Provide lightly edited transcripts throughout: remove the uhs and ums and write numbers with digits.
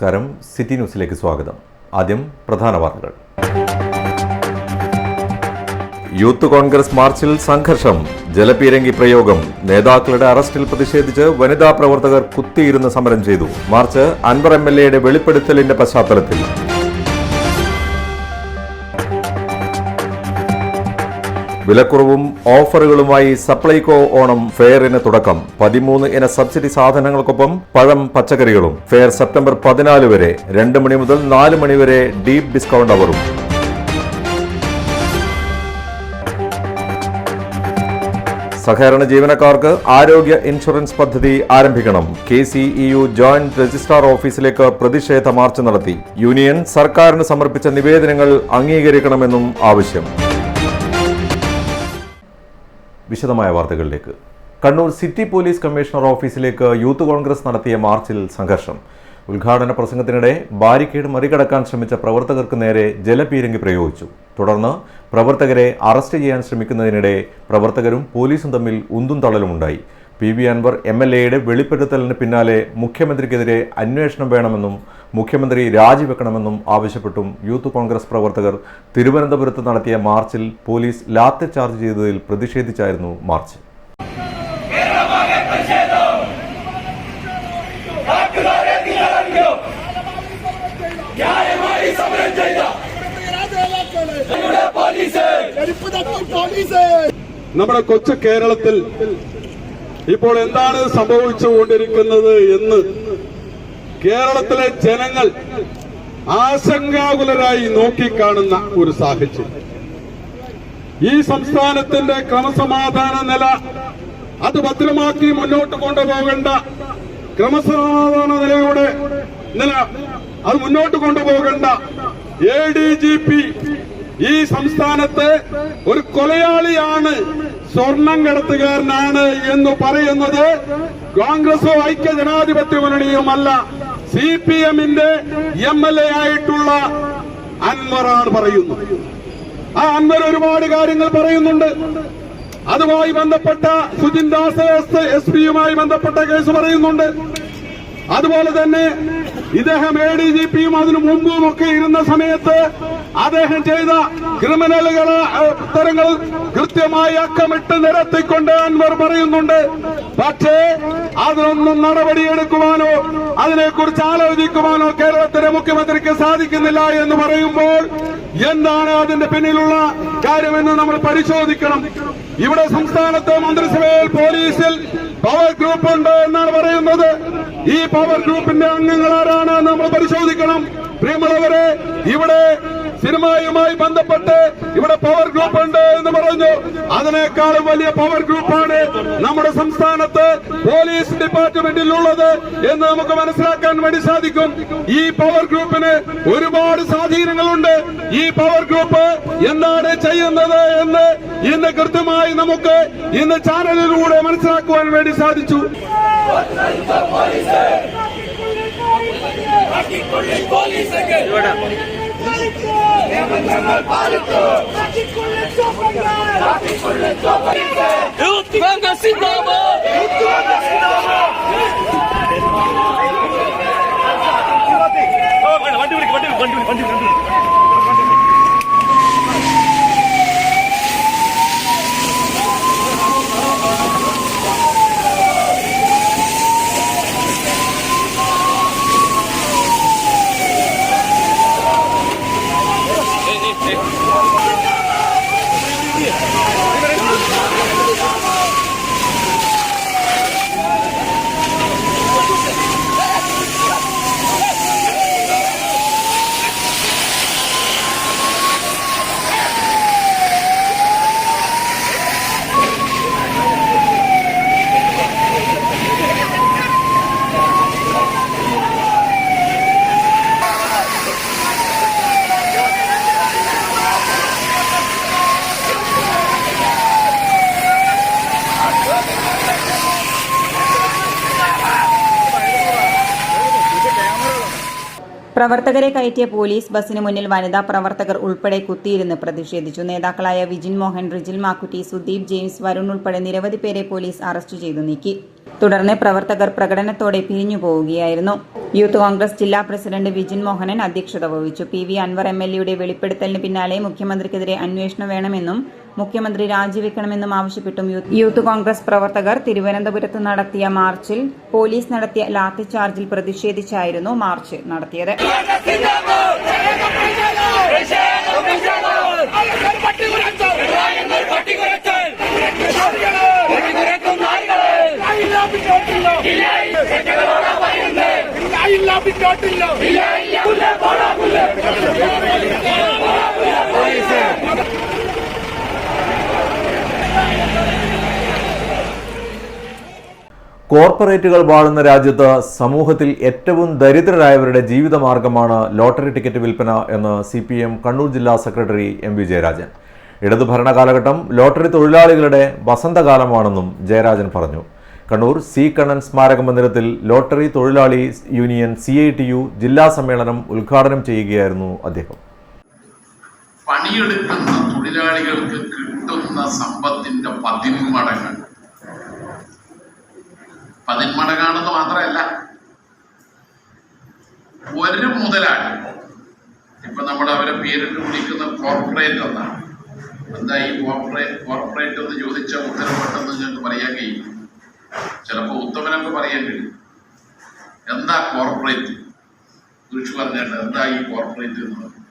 നമസ്കാരം, സിറ്റി ന്യൂസിലേക്ക് സ്വാഗതം. ആദ്യം പ്രധാന വാർത്തകൾ. യൂത്ത് കോൺഗ്രസ് മാർച്ചിൽ സംഘർഷം, ജലപീരങ്കി പ്രയോഗം. നേതാക്കളുടെ അറസ്റ്റിൽ പ്രതിഷേധിച്ച് വനിതാ പ്രവർത്തകർ കുത്തിയിരുന്ന് സമരം ചെയ്തു. മാർച്ച് അൻവർ MLAയുടെ വെളിപ്പെടുത്തലിന്റെ പശ്ചാത്തലത്തിൽ. വിലക്കുറവും ഓഫറുകളുമായി സപ്ലൈകോ ഓണം ഫെയറിന് തുടക്കം. 13 ഇന സബ്സിഡി സാധനങ്ങൾക്കൊപ്പം പഴം, പച്ചക്കറികളും. ഫെയർ സെപ്റ്റംബർ 14 വരെ. 2 മണി മുതൽ 4 മണി വരെ ഡീപ് ഡിസ്കൗണ്ട് അവറും. സഹകരണ ജീവനക്കാർക്ക് ആരോഗ്യ ഇൻഷുറൻസ് പദ്ധതി ആരംഭിക്കണം. KCEU ജോയിന്റ് രജിസ്ട്രാർ ഓഫീസിലേക്ക് പ്രതിഷേധ മാർച്ച് നടത്തി. യൂണിയൻ സർക്കാരിന് സമർപ്പിച്ച നിവേദനങ്ങൾ അംഗീകരിക്കണമെന്നും ആവശ്യം. വിശദമായ വാർത്തകളിലേക്ക്. കണ്ണൂർ സിറ്റി പോലീസ് കമ്മീഷണർ ഓഫീസിലേക്ക് യൂത്ത് കോൺഗ്രസ് നടത്തിയ മാർച്ചിൽ സംഘർഷം. ഉദ്ഘാടന പ്രസംഗത്തിനിടെ ബാരിക്കേഡ് മറികടക്കാൻ ശ്രമിച്ച പ്രവർത്തകർക്ക് നേരെ ജലപീരങ്കി പ്രയോഗിച്ചു. തുടർന്ന് പ്രവർത്തകരെ അറസ്റ്റ് ചെയ്യാൻ ശ്രമിക്കുന്നതിനിടെ പ്രവർത്തകരും പോലീസും തമ്മിൽ ഉന്തും തള്ളലുമുണ്ടായി. PV അൻവർ MLAയുടെ വെളിപ്പെടുത്തലിന് പിന്നാലെ മുഖ്യമന്ത്രിക്കെതിരെ അന്വേഷണം വേണമെന്നും മുഖ്യമന്ത്രി രാജിവെക്കണമെന്നും ആവശ്യപ്പെട്ടും യൂത്ത് കോൺഗ്രസ് പ്രവർത്തകർ തിരുവനന്തപുരത്ത് നടത്തിയ മാർച്ചിൽ പോലീസ് ലാത്തി ചാർജ് ചെയ്തതിൽ പ്രതിഷേധിച്ചായിരുന്നു മാർച്ച്. നമ്മുടെ കൊച്ചു കേരളത്തിൽ ഇപ്പോൾ എന്താണ് സംഭവിച്ചുകൊണ്ടിരിക്കുന്നത് എന്ന് കേരളത്തിലെ ജനങ്ങൾ ആശങ്കാകുലരായി നോക്കിക്കാണുന്ന ഒരു സാഹചര്യം. ഈ സംസ്ഥാനത്തിന്റെ ക്രമസമാധാന നില അത് ഭദ്രമാക്കി മുന്നോട്ട് കൊണ്ടുപോകേണ്ട ക്രമസമാധാന നിലയുടെ നില അത് മുന്നോട്ട് കൊണ്ടുപോകേണ്ട ADGP ഈ സംസ്ഥാനത്ത് ഒരു കൊലയാളിയാണ്, സ്വർണം കടത്തുകാരനാണ് എന്ന് പറയുന്നത് കോൺഗ്രസോ ഐക്യ ജനാധിപത്യ മുന്നണിയുമല്ല, CPM-ന്റെ MLA ആയിട്ടുള്ള അൻവറാണ് പറയുന്നത്. ആ അൻവർ ഒരുപാട് കാര്യങ്ങൾ പറയുന്നുണ്ട്. അതുമായി ബന്ധപ്പെട്ട സുജിൻ ദാസ് SP-യുമായി ബന്ധപ്പെട്ട കേസ് പറയുന്നുണ്ട്. അതുപോലെ തന്നെ ഇദ്ദേഹം ADGP-യും അതിനു മുമ്പും ഒക്കെ ഇരുന്ന സമയത്ത് അദ്ദേഹം ചെയ്ത ക്രിമിനലുകളെ ഉത്തരങ്ങൾ കൃത്യമായി അക്കമിട്ട് നിരത്തിക്കൊണ്ട് അൻവർ പറയുന്നുണ്ട്. പക്ഷേ അതിനൊന്നും നടപടിയെടുക്കുവാനോ അതിനെക്കുറിച്ച് ആലോചിക്കുവാനോ കേരളത്തിലെ മുഖ്യമന്ത്രിക്ക് സാധിക്കുന്നില്ല എന്ന് പറയുമ്പോൾ എന്താണ് അതിന്റെ പിന്നിലുള്ള കാര്യമെന്ന് നമ്മൾ പരിശോധിക്കണം. ഇവിടെ സംസ്ഥാനത്തെ മന്ത്രിസഭയിൽ പോലീസിൽ പവർ ഗ്രൂപ്പ് ഉണ്ട് എന്നാണ് പറയുന്നത്. ഈ പവർ ഗ്രൂപ്പിന്റെ അംഗങ്ങൾ ആരാണ് നമ്മൾ പരിശോധിക്കണം. പ്രിയമുള്ളവരെ, ഇവിടെ സിനിമയുമായി ബന്ധപ്പെട്ട് ഇവിടെ പവർ ഗ്രൂപ്പ് ഉണ്ട് എന്ന് പറഞ്ഞു. അതിനേക്കാളും വലിയ പവർ ഗ്രൂപ്പാണ് നമ്മുടെ സംസ്ഥാനത്ത് പോലീസ് ഡിപ്പാർട്ട്മെന്റിൽ ഉള്ളത് എന്ന് നമുക്ക് മനസ്സിലാക്കാൻ വേണ്ടി സാധിക്കും. ഈ പവർ ഗ്രൂപ്പിന് ഒരുപാട് സ്വാധീനങ്ങളുണ്ട്. ഈ പവർ ഗ്രൂപ്പ് എന്താണ് ചെയ്യുന്നത് എന്ന് ഇന്ന് കൃത്യമായി നമുക്ക് ഇന്ന് ചാനലിലൂടെ മനസ്സിലാക്കുവാൻ വേണ്ടി സാധിച്ചു. പ്രവർത്തകരെ കയറ്റിയ പോലീസ് ബസിന് മുന്നിൽ വനിതാ പ്രവർത്തകർ ഉൾപ്പെടെ കുത്തിയിരുന്ന് പ്രതിഷേധിച്ചു. നേതാക്കളായ വിജിൻ മോഹൻ, റിജിൽ മാക്കുറ്റി, സുദീപ് ജെയിംസ്, വരുൺ ഉൾപ്പെടെ നിരവധി പേരെ പോലീസ് അറസ്റ്റ് ചെയ്തു നീക്കി. തുടർന്ന് പ്രവർത്തകർ പ്രകടനത്തോടെ പിരിഞ്ഞു പോവുകയായിരുന്നു. യൂത്ത് കോൺഗ്രസ് ജില്ലാ പ്രസിഡന്റ് വിജിൻ മോഹനൻ അധ്യക്ഷത വഹിച്ചു. PV അൻവർ MLA വെളിപ്പെടുത്തലിന് പിന്നാലെ മുഖ്യമന്ത്രിക്കെതിരെ അന്വേഷണം വേണമെന്നും മുഖ്യമന്ത്രി രാജിവെക്കണമെന്നും ആവശ്യപ്പെട്ടും യൂത്ത് കോൺഗ്രസ് പ്രവർത്തകർ തിരുവനന്തപുരത്ത് നടത്തിയ മാർച്ചിൽ പോലീസ് നടത്തിയ ലാത്തിചാർജിൽ പ്രതിഷേധിച്ചായിരുന്നു മാർച്ച് നടത്തിയത്. കോർപ്പറേറ്റുകൾ വാഴുന്ന രാജ്യത്ത് സമൂഹത്തിൽ ഏറ്റവും ദരിദ്രരായവരുടെ ജീവിതമാർഗമാണ് ലോട്ടറി ടിക്കറ്റ് വിൽപ്പന എന്ന് CPM കണ്ണൂർ ജില്ലാ സെക്രട്ടറി MV ജയരാജൻ. ഇടതു ഭരണകാലഘട്ടം ലോട്ടറി തൊഴിലാളികളുടെ വസന്തകാലമാണെന്നും ജയരാജൻ പറഞ്ഞു. കണ്ണൂർ C. കണ്ണൻ സ്മാരക മന്ദിരത്തിൽ ലോട്ടറി തൊഴിലാളി യൂണിയൻ CITU ജില്ലാ സമ്മേളനം ഉദ്ഘാടനം ചെയ്യുകയായിരുന്നു അദ്ദേഹം. പണിയെടുക്കുന്ന തൊഴിലാളികൾക്ക് കിട്ടുന്ന സമ്പത്തിന്റെ 10 മടങ്ങാണെന്ന് മാത്രമല്ല, ഒരു മുതലാളി ഇപ്പൊ നമ്മൾ അവരെ പേരിട്ട് വിളിക്കുന്ന കോർപ്പറേറ്റ് എന്നാണ്. എന്താ ഈ കോർപ്പറേറ്റ് എന്ന് ചോദിച്ചാൽ ഉത്തരപ്പെട്ടെന്ന് നിങ്ങൾക്ക് പറയാൻ കഴിയും. ചിലപ്പോൾ ഉത്തമനൊക്കെ പറയാൻ കഴിയും. എന്താ കോർപ്പറേറ്റ് കുറിച്ച് പറഞ്ഞിട്ട് എന്താ ഈ കോർപ്പറേറ്റ് എന്ന് പറഞ്ഞു.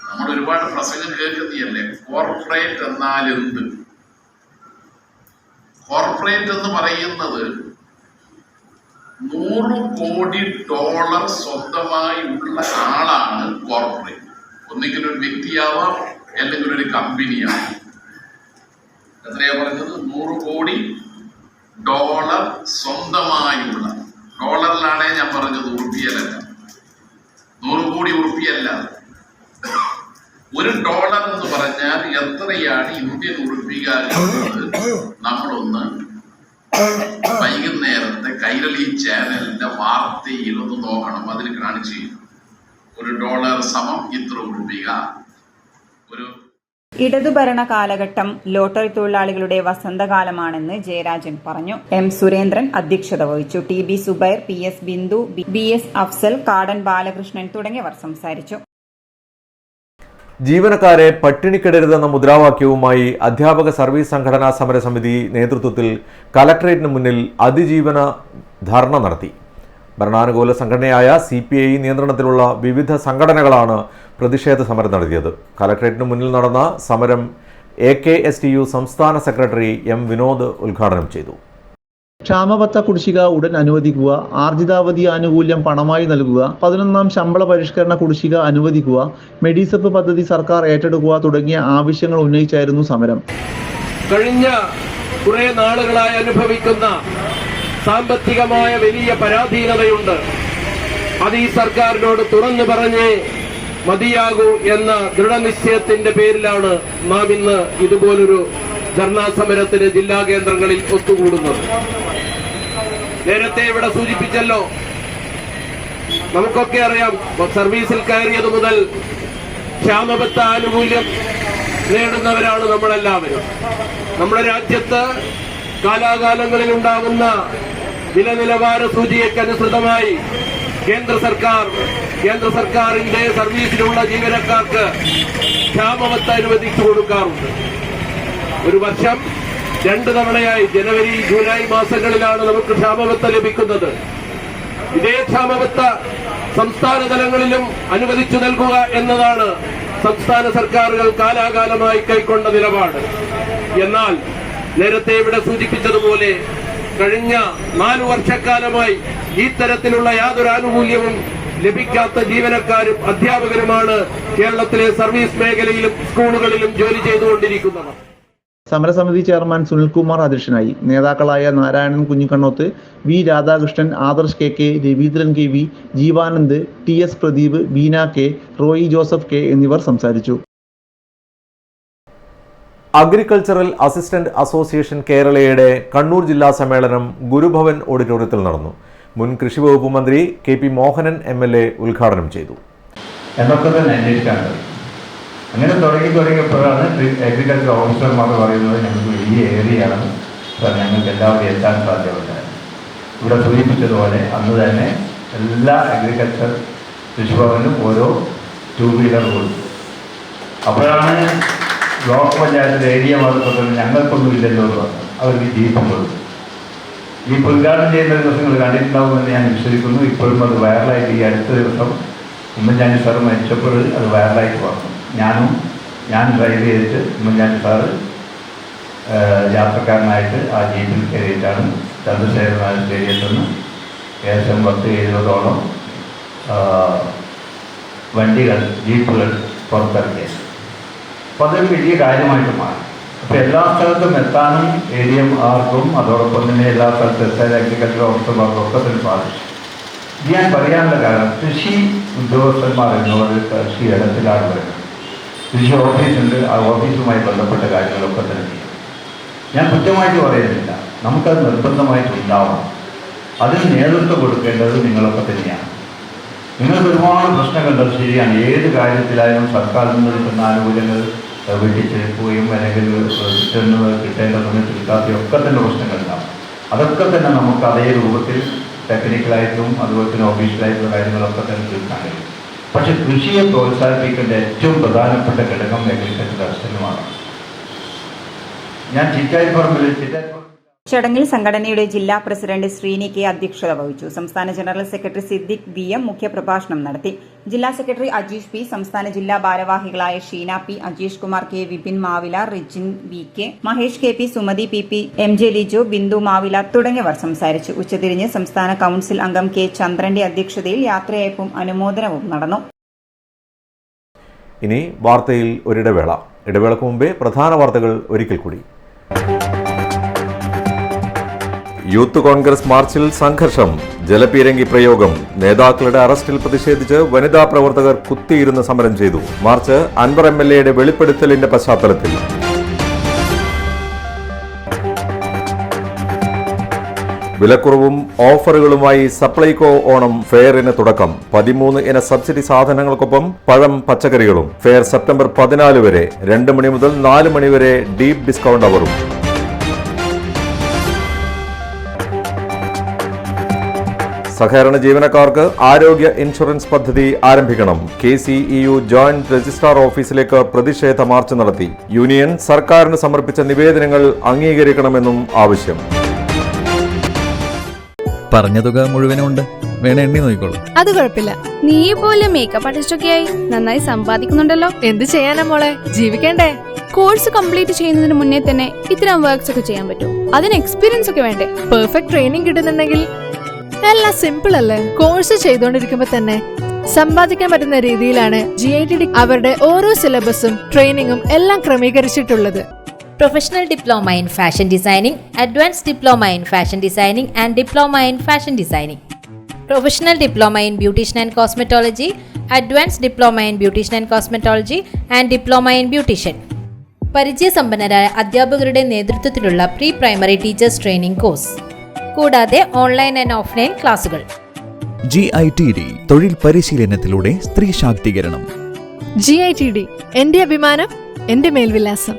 നമ്മൾ ഒരുപാട് പ്രസംഗം കേൾക്കുന്നതല്ലേ. കോർപ്പറേറ്റ് എന്നാൽ എന്ത്? കോർപ്പറേറ്റ് എന്ന് പറയുന്നത് $100 കോടി സ്വന്തമായി ഉള്ള ആളാണ് കോർപ്പറേറ്റ്. ഒന്നുകിൽ ഒരു വ്യക്തിയാവാം, അല്ലെങ്കിൽ ഒരു കമ്പനിയാവാം. എത്രയാ പറഞ്ഞത്? $100 കോടി സ്വന്തമായുള്ള. ഡോളറിലാണേ ഞാൻ പറഞ്ഞത്, ഉറുപ്പിയല്ല. 100 കോടി ഉറുപ്പിയല്ല. $1 എന്ന് പറഞ്ഞാൽ എത്രയാണ് ഇന്ത്യൻ ഉറുപ്പിക? നമ്മളൊന്ന് വൈകുന്നേരത്തെ കൈരളി ചാനലിന്റെ വാർത്തയിൽ ഒന്ന് നോക്കണം. അതിൽ കാണിച്ചു $1 സമം ഇത്ര ഉറുപ്പിക. ഇടതുഭരണ കാലഘട്ടം ലോട്ടറി തൊഴിലാളികളുടെ വസന്തകാലമാണെന്ന് ജയരാജൻ പറഞ്ഞു. M. സുരേന്ദ്രൻ അധ്യക്ഷത വഹിച്ചു. TB Zubair, PS Bindu, BS Afsal, കാടൻ ബാലകൃഷ്ണൻ തുടങ്ങിയവർ സംസാരിച്ചു. ജീവനക്കാരെ പട്ടിണിക്കിടരുതെന്ന മുദ്രാവാക്യവുമായി അധ്യാപക സർവീസ് സംഘടനാ സമരസമിതി നേതൃത്വത്തിൽ കലക്ടറേറ്റിന് മുന്നിൽ അതിജീവന ധർണ നടത്തി. ഭരണാനുകൂല സംഘടനയായ CPI നിയന്ത്രണത്തിലുള്ള വിവിധ സംഘടനകളാണ് പ്രതിഷേധ സമരം നടത്തിയത്. കലക്ടറേറ്റിന് മുന്നിൽ നടന്ന സമരം AKSTU സംസ്ഥാന സെക്രട്ടറി M. വിനോദ് ഉദ്ഘാടനം ചെയ്തു. ക്ഷാമബത്ത കുടിശ്ശിക ഉടൻ അനുവദിക്കുക, ആർജിതാവധി ആനുകൂല്യം പണമായി നൽകുക, 11ാം ശമ്പള പരിഷ്കരണ കുടിശ്ശിക അനുവദിക്കുക, മെഡിസെപ്പ് പദ്ധതി സർക്കാർ ഏറ്റെടുക്കുക തുടങ്ങിയ ആവശ്യങ്ങൾ ഉന്നയിച്ചായിരുന്നു സമരം. കഴിഞ്ഞ കുറെ നാളുകളായി അനുഭവിക്കുന്ന സാമ്പത്തികമായ വലിയ പരാധീനതയുണ്ട്. അത് ഈ സർക്കാരിനോട് തുറന്നു പറഞ്ഞേ മതിയാകൂ എന്ന ദൃഢനിശ്ചയത്തിന്റെ പേരിലാണ് നാം ഇന്ന് ഇതുപോലൊരു ധർണാ സമരത്തിന് ജില്ലാ കേന്ദ്രങ്ങളിൽ ഒത്തുകൂടുന്നത്. നേരത്തെ ഇവിടെ സൂചിപ്പിച്ചല്ലോ, നമുക്കൊക്കെ അറിയാം, സർവീസിൽ കയറിയത് മുതൽ ക്ഷാമബത്ത ആനുകൂല്യം നേടുന്നവരാണ് നമ്മളെല്ലാവരും. നമ്മുടെ രാജ്യത്ത് കാലാകാലങ്ങളിൽ ഉണ്ടാകുന്ന വില നിലവാര സൂചികയ്ക്കനുസൃതമായി കേന്ദ്ര സർക്കാരിന്റെ സർവീസിലുള്ള ജീവനക്കാർക്ക് ക്ഷാമബത്ത അനുവദിച്ചു കൊടുക്കാറുണ്ട്. ഒരു വർഷം 2 തവണയായി ജനുവരി, ജൂലൈ മാസങ്ങളിലാണ് നമുക്ക് ക്ഷാമബത്ത ലഭിക്കുന്നത്. ഇതേ ക്ഷാമബത്ത സംസ്ഥാന തലങ്ങളിലും അനുവദിച്ചു നൽകുക എന്നതാണ് സംസ്ഥാന സർക്കാരുകൾ കാലാകാലമായി കൈക്കൊണ്ട നിലപാട്. എന്നാൽ നേരത്തെ ഇവിടെ സൂചിപ്പിച്ചതുപോലെ കഴിഞ്ഞ 4 വർഷക്കാലമായി ഈ തരത്തിലുള്ള യാതൊരു ആനുകൂല്യവും ലഭിക്കാത്ത ജീവനക്കാരും അധ്യാപകരുമാണ് കേരളത്തിലെ സർവീസ് മേഖലയിലും സ്കൂളുകളിലും ജോലി ചെയ്തുകൊണ്ടിരിക്കുന്നവർ. സമരസമിതി ചെയർമാൻ സുനിൽകുമാർ അധ്യക്ഷനായി. നേതാക്കളായ Narayanan Kunhikannoth, V. Radhakrishnan, Adarsh KK, Raveendran KV, Jeevanand, TS Pradeep, Beena K, Roy Joseph K എന്നിവർ സംസാരിച്ചു. അഗ്രികൾച്ചറൽ അസിസ്റ്റന്റ് അസോസിയേഷൻ കേരളയുടെ കണ്ണൂർ ജില്ലാ സമ്മേളനം ഗുരുഭവൻ ഓഡിറ്റോറിയത്തിൽ നടന്നു. മുൻ കൃഷി വകുപ്പ് മന്ത്രി KP മോഹനൻ MLA ഉദ്ഘാടനം ചെയ്തു. എന്നൊക്കെ തന്നെ അന്വേഷിക്കാറുണ്ട്. അങ്ങനെ തുടങ്ങിയപ്പോഴാണ് അഗ്രികൾച്ചർ ഓഫീസർമാർ പറയുന്നത് ഞങ്ങൾക്ക് വലിയ ഏരിയയാണ് സാർ, ഞങ്ങൾക്ക് എല്ലാവരും എത്താൻ സാധ്യതയുണ്ട്. ഇവിടെ സൂചിപ്പിച്ചതുപോലെ അന്ന് തന്നെ എല്ലാ അഗ്രികൾച്ചർ കൃഷിഭവനും ഓരോ 2 വീലർ കൊടുത്തു. അപ്പോഴാണ് ബ്ലോക്ക് പഞ്ചായത്തിലെ ഏരിയ മാർക്കത്തിൽ ഞങ്ങൾക്കൊന്നും ഇല്ലല്ലോ എന്ന് പറഞ്ഞു. അവർക്ക് ജീപ്പ് കൊടുത്തു. ജീപ്പ് ഉദ്ഘാടനം ചെയ്യുന്ന ദിവസങ്ങൾ കണ്ടിട്ടുണ്ടാവുമെന്ന് ഞാൻ വിശ്വസിക്കുന്നു. ഇപ്പോഴും അത് വൈറലായിട്ട് ഈ അടുത്ത ദിവസം ഉമ്മൻചാണ്ടി സാറ് മരിച്ചപ്പോൾ അത് വൈറലായിട്ട് വന്നു. ഞാൻ ഡ്രൈവ് ചെയ്തിട്ട് ഉമ്മൻചാണ്ടി സാറ് യാത്രക്കാരനായിട്ട് ആ ജീപ്പിൽ കയറിയിട്ടാണ് ചന്ദ്രശേഖരനായ സ്റ്റേഡിയത്തിൽ നിന്ന് ഏകദേശം 10-70ഓളം വണ്ടികൾ ജീപ്പുകൾ പുറത്തിറക്കിയത്. അപ്പോൾ അതൊരു വലിയ കാര്യമായിട്ട് മാറി. അപ്പോൾ എല്ലാ സ്ഥലത്തും എത്താനും ഏരിയം ആർക്കും അതോടൊപ്പം തന്നെ എല്ലാ സ്ഥലത്തും എത്താൻ അഗ്രികൾച്ചർ ഓഫീസർമാർക്കും ഒക്കെ തന്നെ സാധിച്ചു. ഇത് ഞാൻ പറയാനുള്ള കാരണം കൃഷി ഉദ്യോഗസ്ഥന്മാർ എന്നോട് കൃഷി ഇടത്തിലാണ് വരുന്നത്. കൃഷി ഓഫീസുണ്ട്, ആ ഓഫീസുമായി ബന്ധപ്പെട്ട കാര്യങ്ങളൊക്കെ തന്നെ ചെയ്യും. ഞാൻ കുറ്റമായിട്ട് പറയുന്നില്ല, നമുക്കത് നിർബന്ധമായിട്ട് ഉണ്ടാവണം. അതിന് നേതൃത്വം കൊടുക്കേണ്ടത് നിങ്ങളൊക്കെ തന്നെയാണ്. നിങ്ങൾക്ക് ഒരുപാട് പ്രശ്നങ്ങളുണ്ട്, ശരിയാണ്. ഏത് കാര്യത്തിലായാലും സർക്കാരിൽ നിന്ന് കിട്ടുന്ന ആനുകൂല്യങ്ങൾ വെട്ടിച്ചെടുക്കുകയും അല്ലെങ്കിൽ കിട്ടേണ്ട സമയത്ത് കിട്ടാത്തയും ഒക്കെ തന്നെ പ്രശ്നങ്ങളുണ്ടാവും. അതൊക്കെ തന്നെ നമുക്ക് അതേ രൂപത്തിൽ ടെക്നിക്കലായിട്ടും അതുപോലെ തന്നെ ഒഫീഷ്യലായിട്ടുള്ള കാര്യങ്ങളൊക്കെ തന്നെ തീർക്കാൻ കഴിയും. പക്ഷെ കൃഷിയെ പ്രോത്സാഹിപ്പിക്കേണ്ട ഏറ്റവും പ്രധാനപ്പെട്ട ഘടകം അഗ്രികൾച്ചർ അസിസ്റ്റന്റുമാണ്. ഞാൻ ചടങ്ങിൽ സംഘടനയുടെ ജില്ലാ പ്രസിഡന്റ് ശ്രീനി കെ അധ്യക്ഷത വഹിച്ചു. സംസ്ഥാന ജനറൽ സെക്രട്ടറി സിദ്ദിഖ് VM മുഖ്യപ്രഭാഷണം നടത്തി. ജില്ലാ സെക്രട്ടറി അജീഷ് P, സംസ്ഥാന ജില്ലാ ഭാരവാഹികളായ Sheena P, Ajeesh Kumar K, Vipin മാവില, Rijin VK, Mahesh KP, Sumathi PP, MJ Lijo, Bindu മാവില തുടങ്ങിയവർ സംസാരിച്ചു. ഉച്ചതിരിഞ്ഞ് സംസ്ഥാന കൌൺസിൽ അംഗം K ചന്ദ്രന്റെ അധ്യക്ഷതയിൽ യാത്രയയപ്പും അനുമോദനവും നടന്നു. ഇനി വാർത്തയിൽ ഒരിടവേള. ഇടവേളക്ക് മുമ്പേ പ്രധാന വാർത്തകൾ ഒരിക്കൽ കൂടി. യൂത്ത് കോൺഗ്രസ് മാർച്ചിൽ സംഘർഷം, ജലപീരങ്കി പ്രയോഗം. നേതാക്കളുടെ അറസ്റ്റിൽ പ്രതിഷേധിച്ച് വനിതാ പ്രവർത്തകർ കുത്തിയിരുന്ന് സമരം ചെയ്തു. മാർച്ച് അൻവർ MLAയുടെ വെളിപ്പെടുത്തലിന്റെ പശ്ചാത്തലത്തിൽ. വിലക്കുറവും ഓഫറുകളുമായി സപ്ലൈകോ ഓണം ഫെയറിന് തുടക്കം. 13 ഇന സബ്സിഡി സാധനങ്ങൾക്കൊപ്പം പഴം, പച്ചക്കറികളും. ഫെയർ സെപ്റ്റംബർ 14 വരെ. 2 മണി മുതൽ 4 മണി വരെ ഡീപ് ഡിസ്കൗണ്ട് അവറും. സഹകരണ ജീവനക്കാർക്ക് ആരോഗ്യ ഇൻഷുറൻസ് പദ്ധതി ആരംഭിക്കണം. KCEU ജോയിന്റ് രജിസ്ട്രാർ ഓഫീസിലേക്ക് പ്രതിഷേധ മാർച്ച് നടത്തി. യൂണിയൻ സർക്കാരിന് സമർപ്പിച്ച നിവേദനങ്ങൾ അംഗീകരിക്കണമെന്നും ആവശ്യം. പറഞ്ഞ തുക മുഴുവനും ഉണ്ട്, വേണേ എണ്ണി നോക്കിക്കോളൂ. അത് കുഴപ്പമില്ല. നീ പോലെ മേക്കപ്പ് ആർട്ടിസ്റ്റൊക്കെ ആയി നന്നായി സമ്പാദിക്കുന്നുണ്ടല്ലോ. എന്ത് ചെയ്യാനാ മോളെ, ജീവിക്കണ്ടേ? കോഴ്സ് കംപ്ലീറ്റ് ചെയ്യുന്നതിന് മുന്നേ തന്നെ ഇത്തരം വർക്ക്സ് ഒക്കെ ചെയ്യാൻ പറ്റും. അതിന് എക്സ്പീരിയൻസ് ഒക്കെ വേണ്ടേ? പെർഫെക്റ്റ് ട്രെയിനിങ് കിട്ടുന്നുണ്ടെങ്കിൽ എല്ലാം സിമ്പിൾ അല്ലേ? കോഴ്സ് ചെയ്തുകൊണ്ടിരിക്കുമ്പോ തന്നെ സമ്പാദിക്കാൻ പറ്റുന്ന രീതിയിലാണ് GITD അവരുടെ ഓരോ സിലബസും ട്രെയിനിങ്ങും എല്ലാം ക്രമീകരിച്ചിട്ടുള്ളത്. Professional Diploma in Fashion Designing, Advanced Diploma in Fashion Designing and Diploma in Fashion Designing. Professional Diploma in Beautician and Cosmetology, Advanced Diploma in Beautician and Cosmetology and Diploma in Beautician. പരിചയസമ്പന്നരായ അധ്യാപകരുടെ നേതൃത്വത്തിലുള്ള pre primary teachers training course, കൂടാതെ online and offline ക്ലാസുകൾ. GITD തൊഴിൽ പരിശീലനത്തിലൂടെ സ്ത്രീ ശാക്തീകരണം. GITD എന്റെ അഭിമാനം, എന്റെ മേൽവിലാസം.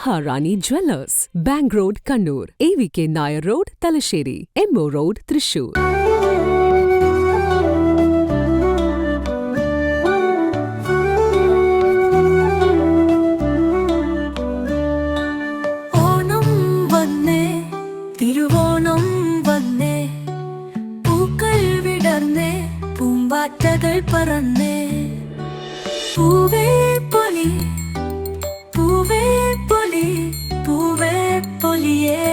Maharani Jewellers, Bank Road, Kannur, AVK Nair Road, Talasheri, MO Road, Thrissur. Onam വന്നേ തിരുവോണം വന്നേ പൂക്കൾ വിടർന്നേ പൂമ്പാറ്റകൾ പറന്നേ പൂവേ പൊലി പൂവേ പൊലി പൂവേ പൊലിയേ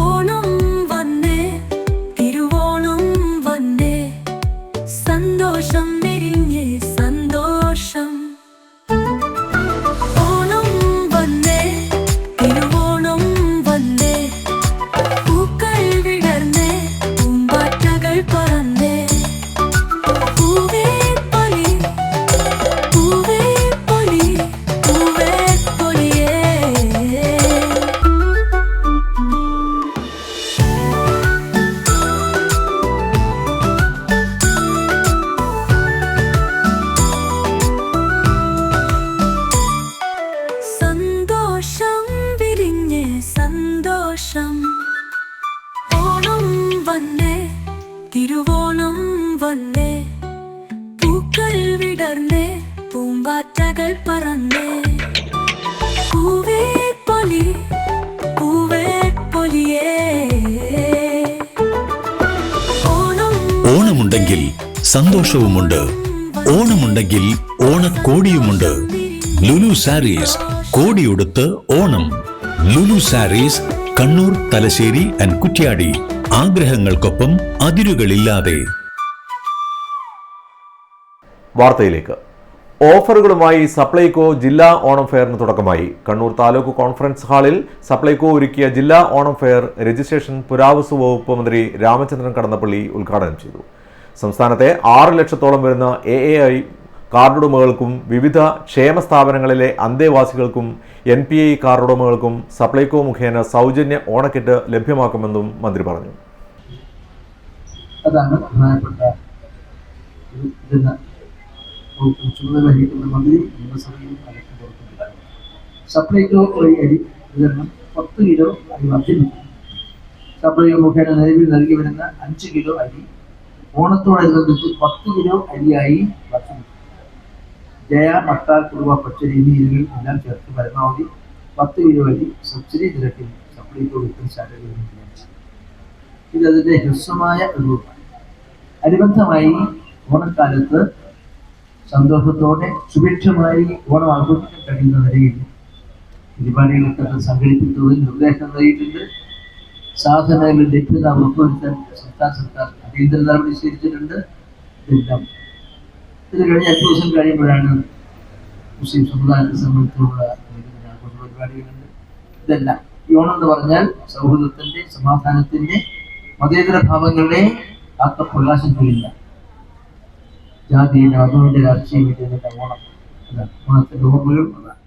ഓണം വന്നേ തിരുവോണം വന്നേ സന്തോഷം വിരിഞ്ഞേ സന്തോഷം ഓണം വന്നേ തിരുവോണം വന്നേ പൂക്കൾ വിടർന്നേ പൂമ്പാറ്റകൾ പറന്നേ പൂവേ പൊലി പൂവേ പൊലി പൂവേ പൊലിയേ സന്തോഷം വിരിഞ്ഞേ സന്തോഷം ഓണം വന്നേ തിരുവോണം വന്നേ പൂക്കൾ വിടർന്നേ പൂമ്പാറ്റകൾ പറന്നേ പൂവേ പൊലി പൂവേ പൊലിയേ ഓണം ഓണമുണ്ടെങ്കിൽ സന്തോഷവുമുണ്ട്. ഓണമുണ്ടെങ്കിൽ ഓണക്കോടിയുമുണ്ട്. ലുലു സാരീസ് കോടിയുടുത്ത് ഓണം. ലുലു സാരീസ് കണ്ണൂർ, തലശ്ശേരി ആൻഡ് കുറ്റ്യാടി. ആഗ്രഹങ്ങൾക്കൊപ്പം അതിരുകളില്ലാതെ. വാർത്തയിലേക്ക്. ഓഫറുകളുമായി സപ്ലൈകോ ജില്ലാ ഓണം ഫെയറിന് തുടക്കമായി. കണ്ണൂർ താലൂക്ക് കോൺഫറൻസ് ഹാളിൽ സപ്ലൈകോ ഒരുക്കിയ ജില്ലാ ഓണം ഫെയർ രജിസ്ട്രേഷൻ പുരാവസ്തു വകുപ്പ് മന്ത്രി രാമചന്ദ്രൻ കടന്നപ്പള്ളി ഉദ്ഘാടനം ചെയ്തു. സംസ്ഥാനത്തെ 6 ലക്ഷത്തോളം വരുന്ന AAI കാർഡുടമകൾക്കും വിവിധ ക്ഷേമ സ്ഥാപനങ്ങളിലെ അന്തേവാസികൾക്കും NPI കാർഡുടമകൾക്കും സപ്ലൈകോ മുഖേന സൗജന്യ ഓണക്കിറ്റ് ലഭ്യമാക്കുമെന്നും മന്ത്രി പറഞ്ഞു. അതാണ് പ്രധാനപ്പെട്ട ചുമതല വഹിക്കുന്ന മന്ത്രി നിയമസഭയിൽ സപ്ലൈകോ വഴി അരി വിതരണം 10 കിലോ അരി വർദ്ധിപ്പിക്കും. സപ്ലൈകോ മുഖേന നിലവിൽ നൽകി വരുന്ന 5 കിലോ അരി ഓണത്തോടനുബന്ധിച്ച് 10 കിലോ അരിയായി വർദ്ധിപ്പിക്കും. ജയ, മട്ട, കുറുവ, പച്ചരി എന്നീ ഇനങ്ങൾ എല്ലാം ചേർത്ത് പരമാവധി 10 കിലോ അരി സബ്സിഡി നിരക്കിൽ സപ്ലൈകോ വിൽപ്പനശാലകളിൽ തീരുമാനിച്ചു. ഇത് അതിന്റെ ഹ്രസ്വമായ ഒരു രൂപമാണ്. അനുബന്ധമായി ഓണക്കാലത്ത് സന്തോഷത്തോടെ സുഭിക്ഷമായി ഓണം ആഘോഷിക്കാൻ കഴിയുന്ന നിലയിൽ പരിപാടികളൊക്കെ സംഘടിപ്പിക്കുന്നതിൽ നിർദ്ദേശം നൽകിയിട്ടുണ്ട്. സാധനങ്ങളുടെ ലഭ്യത ഉറപ്പുവരുത്താൻ സംസ്ഥാന സർക്കാർ അടിയന്തര നടപടി സ്വീകരിച്ചിട്ടുണ്ട്. ഇതെല്ലാം ഇത് കഴിഞ്ഞ 8 ദിവസം കഴിയുമ്പോഴാണ് മുസ്ലിം സമുദായത്തെ സംബന്ധിച്ചുള്ള ആഘോഷ പരിപാടികളുണ്ട്. ഇതെല്ലാം ഈ ഓണം എന്ന് പറഞ്ഞാൽ സൗഹൃദത്തിന്റെ, സമാധാനത്തിന്റെ, മതേതര ഭാവങ്ങളുടെ ആത്മപ്രകാശം ചെയ്യുന്ന ജാതിയുടെ മതത്തിന്റെ രാഷ്ട്രീയത്തിന്റെ ഓണം. ഓണത്തിന്റെ ഓർമ്മകൾ അതാണ്.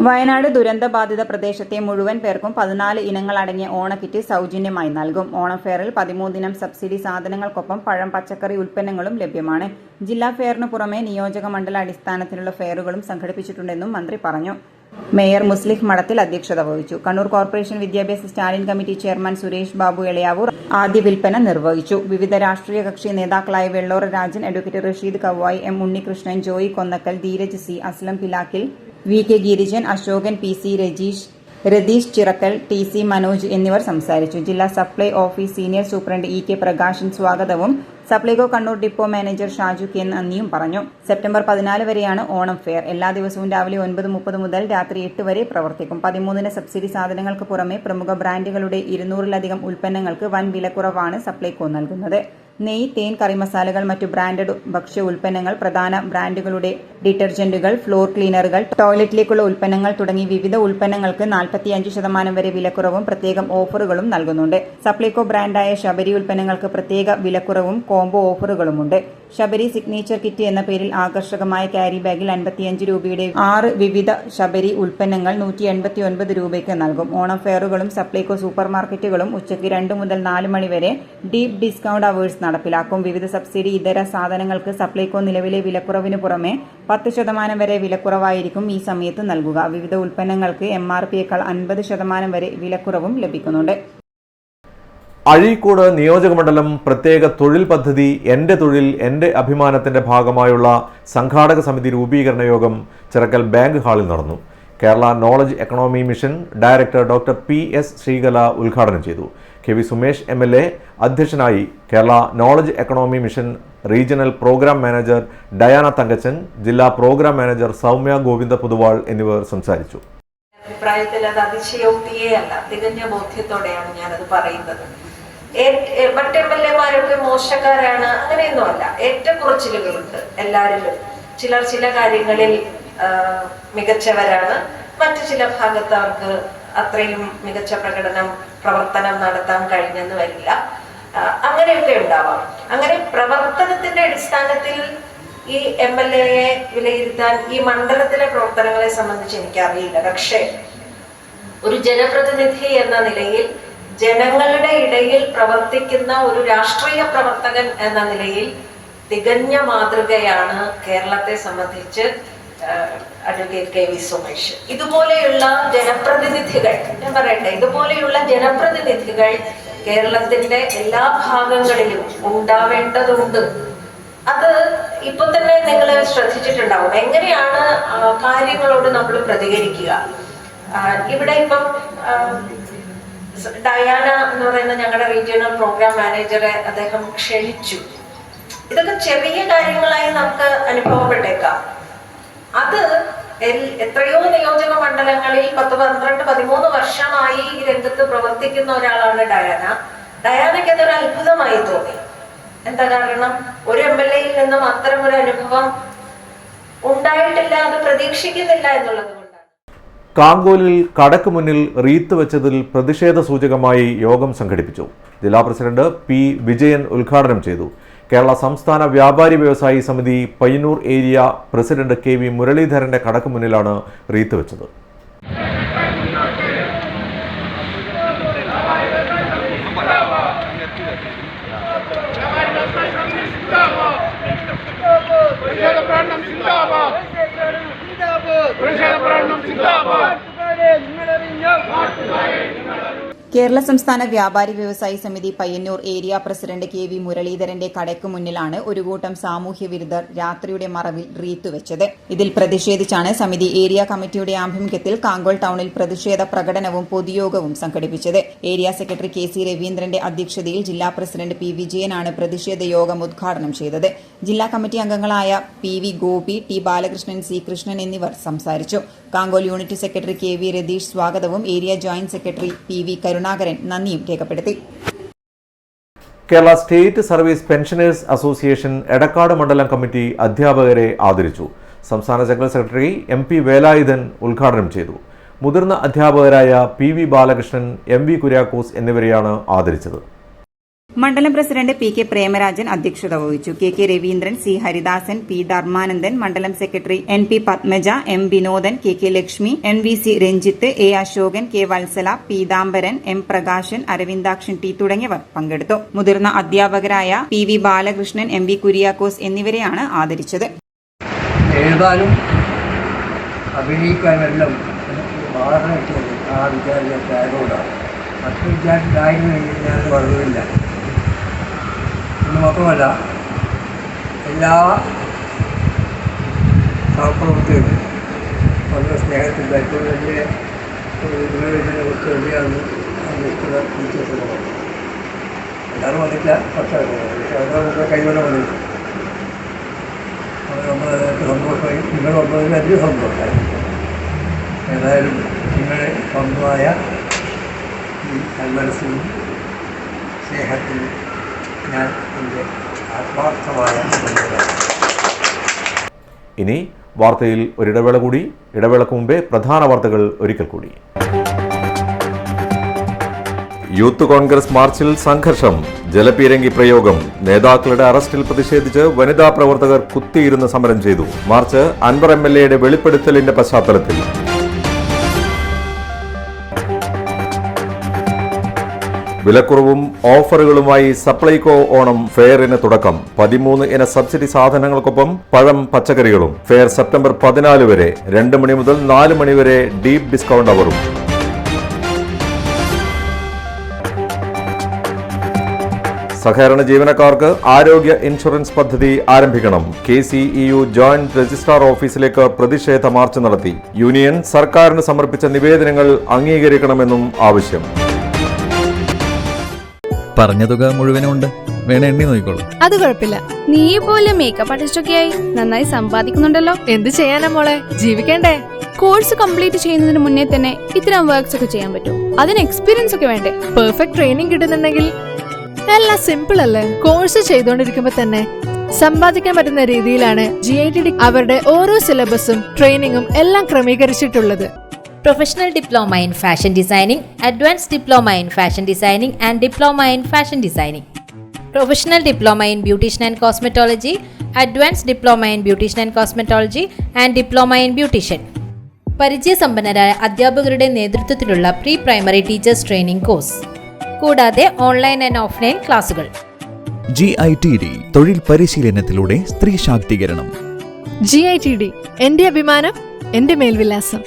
വയനാട് ദുരന്തബാധിത പ്രദേശത്തെ മുഴുവൻ പേർക്കും 14 ഇനങ്ങൾ അടങ്ങിയ ഓണക്കിറ്റ് സൗജന്യമായി നൽകും. ഓണം ഫെയറിൽ 13 ഇനം സബ്സിഡി സാധനങ്ങൾക്കൊപ്പം പഴം, പച്ചക്കറി ഉൽപ്പന്നങ്ങളും ലഭ്യമാണ്. ജില്ലാ ഫെയറിന് പുറമെ നിയോജക മണ്ഡല അടിസ്ഥാനത്തിലുള്ള ഫെയറുകളും സംഘടിപ്പിച്ചിട്ടുണ്ടെന്നും മന്ത്രി പറഞ്ഞു. മേയർ മുസ്ലിഹ് മഠത്തിൽ അധ്യക്ഷത വഹിച്ചു. കണ്ണൂർ കോർപ്പറേഷൻ വിദ്യാഭ്യാസ standing committee chairman Suresh Babu Elayavoor ആദ്യ വിൽപ്പന നിർവഹിച്ചു. വിവിധ രാഷ്ട്രീയ കക്ഷി നേതാക്കളായ Vellora Rajan, advocate Rasheed Kavvayi, M Unnikrishnan, Joy Konnakkal, Dheeraj C, Aslam Pilakkil, VK Girijan, Ashokan PC, Ratheesh Chirakkal, TC Manoj എന്നിവർ സംസാരിച്ചു. ജില്ലാ supply office senior superintendent EK Prakashan സ്വാഗതവും Supplyco Kannur depot manager Shaju K നന്ദിയും പറഞ്ഞു. സെപ്റ്റംബർ 14 വരെയാണ് ഓണം ഫെയർ. എല്ലാ ദിവസവും രാവിലെ 9:30 മുതൽ രാത്രി 8 വരെ പ്രവർത്തിക്കും. 13 സബ്സിഡി സാധനങ്ങൾക്ക് പുറമെ പ്രമുഖ ബ്രാൻഡുകളുടെ 200-ലധികം ഉൽപ്പന്നങ്ങൾക്ക് വൻ വിലക്കുറവാണ് സപ്ലൈകോ നൽകുന്നത്. നെയ്യ്, തേൻ, കറിമസാലകൾ, മറ്റു ബ്രാൻഡഡ് ഭക്ഷ്യ ഉൽപ്പന്നങ്ങൾ, പ്രധാന ബ്രാൻഡുകളുടെ ഡിറ്റർജന്റുകൾ, ഫ്ലോർ ക്ലീനറുകൾ, ടോയ്ലറ്റിലേക്കുള്ള ഉൽപ്പന്നങ്ങൾ തുടങ്ങി വിവിധ ഉൽപ്പന്നങ്ങൾക്ക് 45% വരെ വിലക്കുറവും പ്രത്യേകം ഓഫറുകളും നൽകുന്നുണ്ട്. സപ്ലൈകോ ബ്രാൻഡായ ശബരി ഉൽപ്പന്നങ്ങൾക്ക് പ്രത്യേക വിലക്കുറവും കോംബോ ഓഫറുകളുമുണ്ട്. ശബരി സിഗ്നേച്ചർ കിറ്റ് എന്ന പേരിൽ ആകർഷകമായ ക്യാരി ബാഗിൽ 55 രൂപയുടെ 6 വിവിധ ശബരി ഉൽപ്പന്നങ്ങൾ 189 രൂപയ്ക്ക് നൽകും. ഓണം ഫെയറുകളും സപ്ലൈകോ സൂപ്പർ മാർക്കറ്റുകളും ഉച്ചയ്ക്ക് 2 മുതൽ 4 മണി വരെ ഡീപ് ഡിസ്കൗണ്ട് അവേഴ്സ് നടപ്പിലാക്കും. വിവിധ സബ്സിഡി ഇതര സാധനങ്ങൾക്ക് സപ്ലൈകോ നിലവിലെ വിലക്കുറവിന് പുറമെ 10% വരെ വിലക്കുറവായിരിക്കും ഈ സമയത്ത് നൽകുക. വിവിധ ഉൽപ്പന്നങ്ങൾക്ക് MRPയേക്കാൾ 50% വരെ വിലക്കുറവും ലഭിക്കുന്നുണ്ട്. അഴീക്കോട് നിയോജകമണ്ഡലം പ്രത്യേക തൊഴിൽ പദ്ധതി എൻ്റെ തൊഴിൽ എൻ്റെ അഭിമാനത്തിൻ്റെ ഭാഗമായുള്ള സംഘാടക സമിതി രൂപീകരണ യോഗം ചിറക്കൽ ബാങ്ക് ഹാളിൽ നടന്നു. Kerala knowledge economy mission director doctor PS Sreekala ഉദ്ഘാടനം ചെയ്തു. KV സുമേഷ് MLA അധ്യക്ഷനായി. Kerala knowledge economy mission regional programme manager Diana Thankachan, ജില്ലാ പ്രോഗ്രാം മാനേജർ സൗമ്യ ഗോവിന്ദ പുതുവാൾ എന്നിവർ സംസാരിച്ചു. അഭിപ്രായത്തിൽ അത് അതിശയോക്തിയേ അല്ല, തികഞ്ഞ ബോധ്യത്തോടെയാണ് ഞാനത് പറയുന്നത്. മറ്റ് MLA-മാരൊക്കെ മോശക്കാരാണ് അങ്ങനെയൊന്നുമല്ല. ഏറ്റക്കുറച്ചിലുകളുണ്ട് എല്ലാവരിലും. ചിലർ ചില കാര്യങ്ങളിൽ മികച്ചവരാണ്, മറ്റു ചില ഭാഗത്ത് അവർക്ക് അത്രയും മികച്ച പ്രവർത്തനം നടത്താൻ കഴിഞ്ഞെന്ന് വരില്ല. അങ്ങനെയൊക്കെ ഉണ്ടാവാം. അങ്ങനെ പ്രവർത്തനത്തിന്റെ അടിസ്ഥാനത്തിൽ ഈ MLA-യെ വിലയിരുത്താൻ ഈ മണ്ഡലത്തിലെ പ്രവർത്തനങ്ങളെ സംബന്ധിച്ച് എനിക്കറിയില്ല. പക്ഷേ ഒരു ജനപ്രതിനിധി എന്ന നിലയിൽ, ജനങ്ങളുടെ ഇടയിൽ പ്രവർത്തിക്കുന്ന ഒരു രാഷ്ട്രീയ പ്രവർത്തകൻ എന്ന നിലയിൽ തികഞ്ഞ മാതൃകയാണ് കേരളത്തെ സംബന്ധിച്ച് അഡ്വക്കേറ്റ് KV സുമേഷ്. ഇതുപോലെയുള്ള ജനപ്രതിനിധികൾ, ഞാൻ പറയട്ടെ, ഇതുപോലെയുള്ള ജനപ്രതിനിധികൾ കേരളത്തിന്റെ എല്ലാ ഭാഗങ്ങളിലും ഉണ്ടാവേണ്ടതുണ്ട്. അത് ഇപ്പൊ തന്നെ നിങ്ങൾ ശ്രദ്ധിച്ചിട്ടുണ്ടാവും. എങ്ങനെയാണ് കാര്യങ്ങളോട് നമ്മൾ പ്രതികരിക്കുക. ഇവിടെ ഇപ്പം ഡയാന എന്ന് പറയുന്ന ഞങ്ങളുടെ റീജിയണൽ പ്രോഗ്രാം മാനേജറെ അദ്ദേഹം ക്ഷണിച്ചു. ഇതൊക്കെ ചെറിയ കാര്യങ്ങളായി നമുക്ക് അനുഭവപ്പെട്ടേക്കാം. അത് എത്രയോ നിയോജക മണ്ഡലങ്ങളിൽ 10, 12, 13 വർഷമായി ഈ രംഗത്ത് പ്രവർത്തിക്കുന്ന ഒരാളാണ് ഡയാന. ഡയാനയ്ക്ക് അതൊരു അത്ഭുതമായി തോന്നി. എന്താ കാരണം? ഒരു MLA-യിൽ നിന്നും അത്തരം ഒരു അനുഭവം ഉണ്ടായിട്ടില്ല, അത് പ്രതീക്ഷിക്കുന്നില്ല എന്നുള്ളത് കൊണ്ടാണ്. കാങ്കോലിൽ കടക്ക് മുന്നിൽ റീത്ത് വെച്ചതിൽ പ്രതിഷേധ സൂചകമായി യോഗം സംഘടിപ്പിച്ചു. ജില്ലാ പ്രസിഡന്റ് P വിജയൻ ഉദ്ഘാടനം ചെയ്തു. കേരള സംസ്ഥാന വ്യാപാരി വ്യവസായി സമിതി പയ്യന്നൂർ ഏരിയ പ്രസിഡന്റ് KV മുരളീധരന്റെ കടക്ക് മുന്നിലാണ് റീത്ത് വെച്ചത്. കേരള സംസ്ഥാന വ്യാപാരി വ്യവസായി സമിതി പയ്യന്നൂർ ഏരിയ പ്രസിഡന്റ് KV മുരളീധരന്റെ കടയ്ക്ക് മുന്നിലാണ് ഒരു കൂട്ടം സാമൂഹ്യ വിരുദ്ധർ രാത്രിയുടെ മറവിൽ റീത്ത് വെച്ചത്. ഇതിൽ പ്രതിഷേധിച്ചാണ് സമിതി ഏരിയ കമ്മിറ്റിയുടെ ആഭിമുഖ്യത്തിൽ കാങ്കോൾ ടൌണിൽ പ്രതിഷേധ പ്രകടനവും പൊതുയോഗവും സംഘടിപ്പിച്ചത്. ഏരിയ സെക്രട്ടറി KC രവീന്ദ്രന്റെ അധ്യക്ഷതയിൽ ജില്ലാ പ്രസിഡന്റ് P വിജയനാണ് പ്രതിഷേധ യോഗം ഉദ്ഘാടനം ചെയ്തത്. ജില്ലാ കമ്മിറ്റി അംഗങ്ങളായ PV Gopi, T Balakrishnan, C Krishnan എന്നിവർ സംസാരിച്ചു. Kankol unit secretary KV Ratheesh സ്വാഗതവും area joint secretary PV Karunakaran നന്ദിയും രേഖപ്പെടുത്തി. Kerala state service pensioners association Edakkad മണ്ഡലം കമ്മിറ്റി അധ്യാപകരെ ആദരിച്ചു. സംസ്ഥാന ജനറൽ സെക്രട്ടറി MP വേലായുധൻ ഉദ്ഘാടനം ചെയ്തു. മുതിർന്ന അധ്യാപകരായ PV ബാലകൃഷ്ണൻ, MV കുര്യാക്കോസ് എന്നിവരെയാണ് ആദരിച്ചത്. മണ്ഡലം പ്രസിഡന്റ് PK പ്രേമരാജൻ അധ്യക്ഷത വഹിച്ചു. KK Raveendran, C Haridasan, P Dharmanandan, മണ്ഡലം secretary NP Padmaja, M Vinodan, KK Lakshmi, NVC Ranjith, A Ashokan, K Valsala, Peethambaran, M Prakashan, Aravindakshan T തുടങ്ങിയവർ പങ്കെടുത്തു. മുതിർന്ന അധ്യാപകരായ PV ബാലകൃഷ്ണൻ, MV കുര്യാക്കോസ് എന്നിവരെയാണ് ആദരിച്ചത്. എഴുതാനും അഭിനയിക്കാനെല്ലാം ആ വിദ്യാഭ്യാസത്തിനോടാണ്. മറ്റു വിദ്യാർത്ഥികളായിരുന്നു ഞാൻ വളരുന്നില്ല എന്ന് മാത്രമല്ല, എല്ലാ സഹപ്രവർത്തകരും വളരെ സ്നേഹത്തിൻ്റെ ഏറ്റവും വലിയ വിവേചനെ കുറിച്ച് വേണ്ടിയാണ് അന്വേഷിക്കുന്ന ടീച്ചേഴ്സുകൾ. എല്ലാവരും വന്നില്ല, പക്ഷേ അവരൊക്കെ കൈവല വന്നില്ല. അത് നമ്മൾ സന്തോഷമായി. നിങ്ങൾ വന്നതിന് വലിയ സന്തോഷമായി. ഏതായാലും നിങ്ങളുടെ സ്വന്തമായ ഈ മനസ്സിനും സ്നേഹത്തിനും ഞാൻ എൻ്റെ ആത്മാർത്ഥമായ ഇനി വാർത്തയിൽ ഒരിടവേള കൂടി. ഇടവേളക്ക് മുമ്പേ പ്രധാന വാർത്തകൾ ഒരിക്കൽ കൂടി. യൂത്ത് കോൺഗ്രസ് മാർച്ചിൽ സംഘർഷം, ജലപീരങ്കി പ്രയോഗം. നേതാക്കളുടെ അറസ്റ്റിൽ പ്രതിഷേധിച്ച് വനിതാ പ്രവർത്തകർ കുത്തിയിരുന്ന് സമരം ചെയ്തു. മാർച്ച് അൻവർ MLA-യുടെ വെളിപ്പെടുത്തലിന്റെ പശ്ചാത്തലത്തിൽ. വിലക്കുറവും ഓഫറുകളുമായി സപ്ലൈകോ ഓണം ഫെയറിന് തുടക്കം. 13 ഇന സബ്സിഡി സാധനങ്ങൾക്കൊപ്പം പഴം, പച്ചക്കറികളും. ഫെയർ സെപ്റ്റംബർ 14 വരെ. 2 മണി മുതൽ 4 മണി വരെ ഡീപ് ഡിസ്കൗണ്ട് അവറും. സഹകരണ ജീവനക്കാർക്ക് ആരോഗ്യ ഇൻഷുറൻസ് പദ്ധതി ആരംഭിക്കണം. KCEU ജോയിന്റ് രജിസ്ട്രാർ ഓഫീസിലേക്ക് പ്രതിഷേധ മാർച്ച് നടത്തി. യൂണിയൻ സർക്കാരിന് സമർപ്പിച്ച നിവേദനങ്ങൾ അംഗീകരിക്കണമെന്നും ആവശ്യം. പറഞ്ഞ തുക മുഴുവനുണ്ട്, വേണേ എണ്ണി നോക്കിക്കോളൂ. അത് കുഴപ്പമില്ല. നീ പോലെ മേക്കപ്പ് ആർട്ടിസ്റ്റൊക്കെ ആയി നന്നായി സമ്പാദിക്കുന്നുണ്ടല്ലോ. എന്ത് ചെയ്യാനാ മോളെ, ജീവിക്കണ്ടേ? കോഴ്സ് കംപ്ലീറ്റ് ചെയ്യുന്നതിന് മുന്നേ തന്നെ ഇത്തരം വർക്ക്സ് ഒക്കെ ചെയ്യാൻ പറ്റും. അതിന് എക്സ്പീരിയൻസ് ഒക്കെ വേണ്ടേ? പെർഫെക്റ്റ് ട്രെയിനിങ് കിട്ടുന്നുണ്ടെങ്കിൽ എല്ലാം സിമ്പിൾ അല്ലേ? കോഴ്സ് ചെയ്തുകൊണ്ടിരിക്കുമ്പോ തന്നെ സമ്പാദിക്കാൻ പറ്റുന്ന രീതിയിലാണ് GITD അവരുടെ ഓരോ സിലബസും ട്രെയിനിങ്ങും എല്ലാം ക്രമീകരിച്ചിട്ടുള്ളത്. Professional diploma in fashion designing, advance diploma in fashion designing and diploma in fashion designing, professional diploma in beautician and cosmetology, advance diploma in beautician and cosmetology and diploma in beautician. പരിചയസമ്പന്നരായ അധ്യാപകരുടെ നേതൃത്വത്തിലുള്ള pre primary teachers training course, കൂടാതെ online and offline ക്ലാസുകൾ. GITD തൊഴിൽ പരിശീലനത്തിലൂടെ സ്ത്രീ ശാക്തീകരണം. GITD എന്റെ അഭിമാനം, എന്റെ മേൽവിലാസം.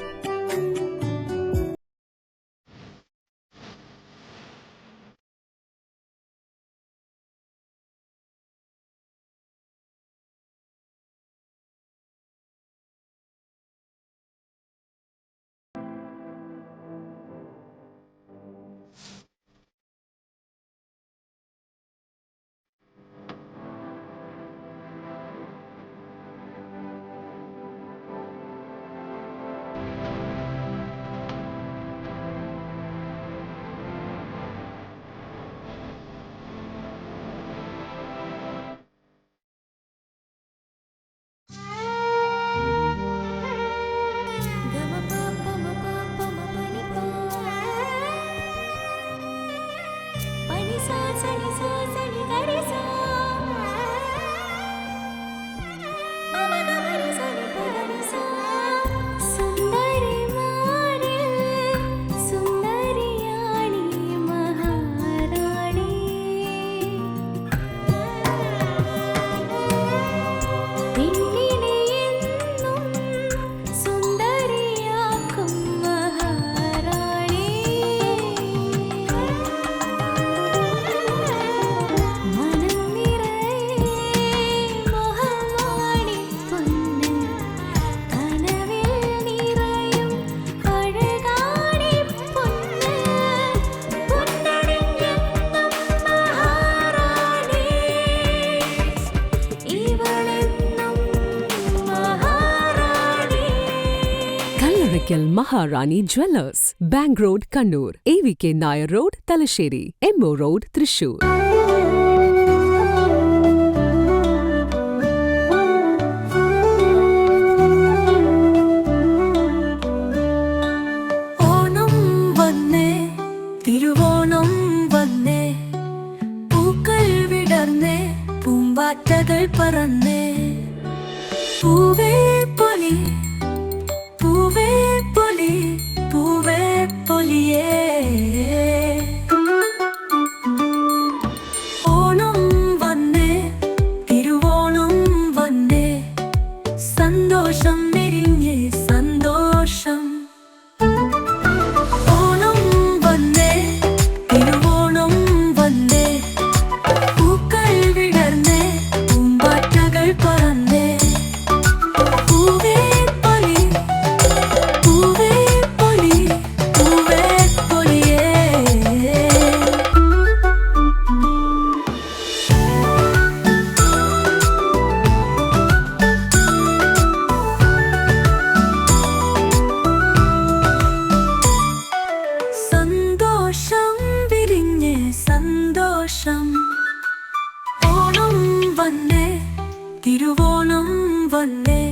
Maharani Jewellers, Bank Road, Kannur, AVK Nair Road, Talasheri, MO Road, Thrissur. Onam വന്നേ, തിരുവോണം വന്നേ, പൂക്കൾ വിടർന്നേ, പൂമ്പാറ്റകൾ പറന്നേ, പൂവേ പൊലി, പൂവേ പൊലി, പൂവേ പൊലിയേ. ഓണം വന്നേ, തിരുവോണം വന്നേ, സന്തോഷം വിരിഞ്ഞേ സന്തോഷം. ഓണം വന്നേ, തിരുവോണം വന്നേ, പൂക്കൾ വിടർന്നേ, പൂമ്പാറ്റകൾ പറന്നേ, പൂവേ പൊലി, പൂവേ പൊലി, പൂവേ പൊലിയേ. സന്തോഷം വിരിഞ്ഞേ സന്തോഷം. ഓണം വന്നേ, തിരുവോണം വന്നേ,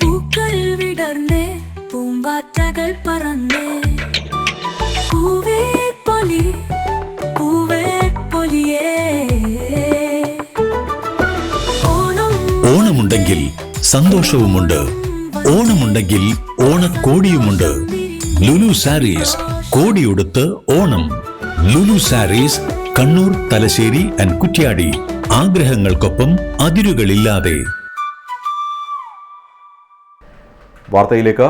പൂക്കൾ വിടർന്നേ, പൂമ്പാറ്റകൾ പറന്നേ, പൂവേ പൊലി, പൂവേ പൊലിയേ. ഓണമുണ്ടെങ്കിൽ സന്തോഷവുമുണ്ട്. ഓണമുണ്ടെങ്കിൽ ഓണക്കോടിയുമുണ്ട്. ലുലു സാരീസ്, കോടിയുടുത്ത് ഓണം. ലുലു സാരീസ്, കണ്ണൂർ, തലശ്ശേരി ആൻഡ് കുറ്റ്യാടി. ആഗ്രഹങ്ങൾക്കൊപ്പം അതിരുകളില്ലാതെ. വാർത്തയിലേക്ക്.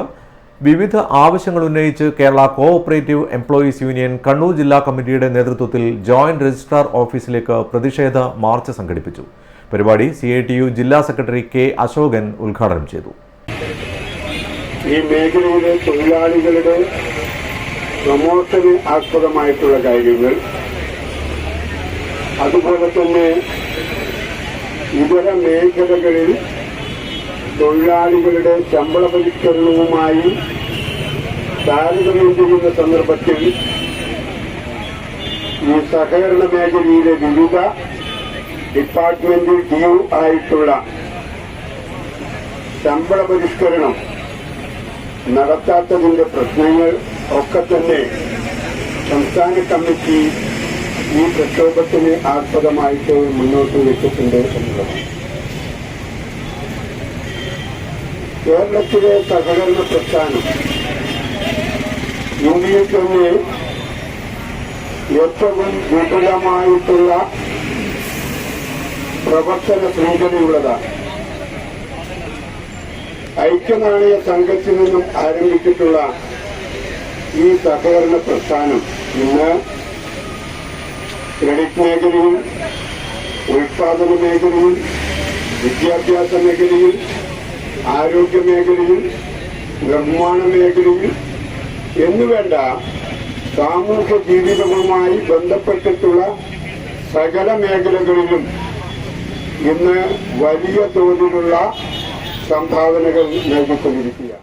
വിവിധ ആവശ്യങ്ങൾ ഉന്നയിച്ച് Kerala cooperative employees union Kannur ജില്ലാ കമ്മിറ്റിയുടെ നേതൃത്വത്തിൽ ജോയിന്റ് രജിസ്ട്രാർ ഓഫീസിലേക്ക് പ്രതിഷേധ മാർച്ച് സംഘടിപ്പിച്ചു. പരിപാടി CITU ജില്ലാ സെക്രട്ടറി K. അശോകൻ ഉദ്ഘാടനം ചെയ്തു. ഈ മേഖലയിലെ തൊഴിലാളികളുടെ പ്രമോഷന് ആസ്പദമായിട്ടുള്ള കാര്യങ്ങൾ, അതുപോലെ തന്നെ ഇതര മേഖലകളിൽ തൊഴിലാളികളുടെ ശമ്പള പരിഷ്കരണവുമായി താരതമ്യം ചെയ്യുന്ന സന്ദർഭത്തിൽ ഈ സഹകരണ മേഖലയിലെ വിവിധ ഡിപ്പാർട്ട്മെന്റിൽ ഡ്യൂ ആയിട്ടുള്ള ശമ്പള പരിഷ്കരണം നടത്താത്തതിന്റെ പ്രശ്നങ്ങൾ ഒക്കെ തന്നെ സംസ്ഥാന കമ്മിറ്റി ഈ പ്രക്ഷോഭത്തിന് ആസ്പദമായിട്ട് മുന്നോട്ട് വെച്ചിട്ടുണ്ട് എന്നുള്ളതാണ്. കേരളത്തിലെ സഹകരണ പ്രസ്ഥാനം ഇന്ത്യയിൽ തന്നെ ഏറ്റവും വിപുലമായിട്ടുള്ള പ്രവർത്തന ശൃംഖലയുള്ളതാണ്. ഐക്യനാണയ സംഘത്തിൽ നിന്നും ആരംഭിച്ചിട്ടുള്ള ഈ സഹകരണ പ്രസ്ഥാനം ഇന്ന് ക്രെഡിറ്റ് മേഖലയിൽ, ഉൽപാദന മേഖലയിൽ, വിദ്യാഭ്യാസ മേഖലയിൽ, ആരോഗ്യ മേഖലയിൽ, നിർമ്മാണ മേഖലയിൽ എന്നുവേണ്ട സാമൂഹ്യ ജീവിതവുമായി ബന്ധപ്പെട്ടിട്ടുള്ള സകല മേഖലകളിലും ഇന്ന് വലിയ തോതിലുള്ള സംഭാവനകൾ നൽകിക്കൊണ്ടിരിക്കുകയാണ്.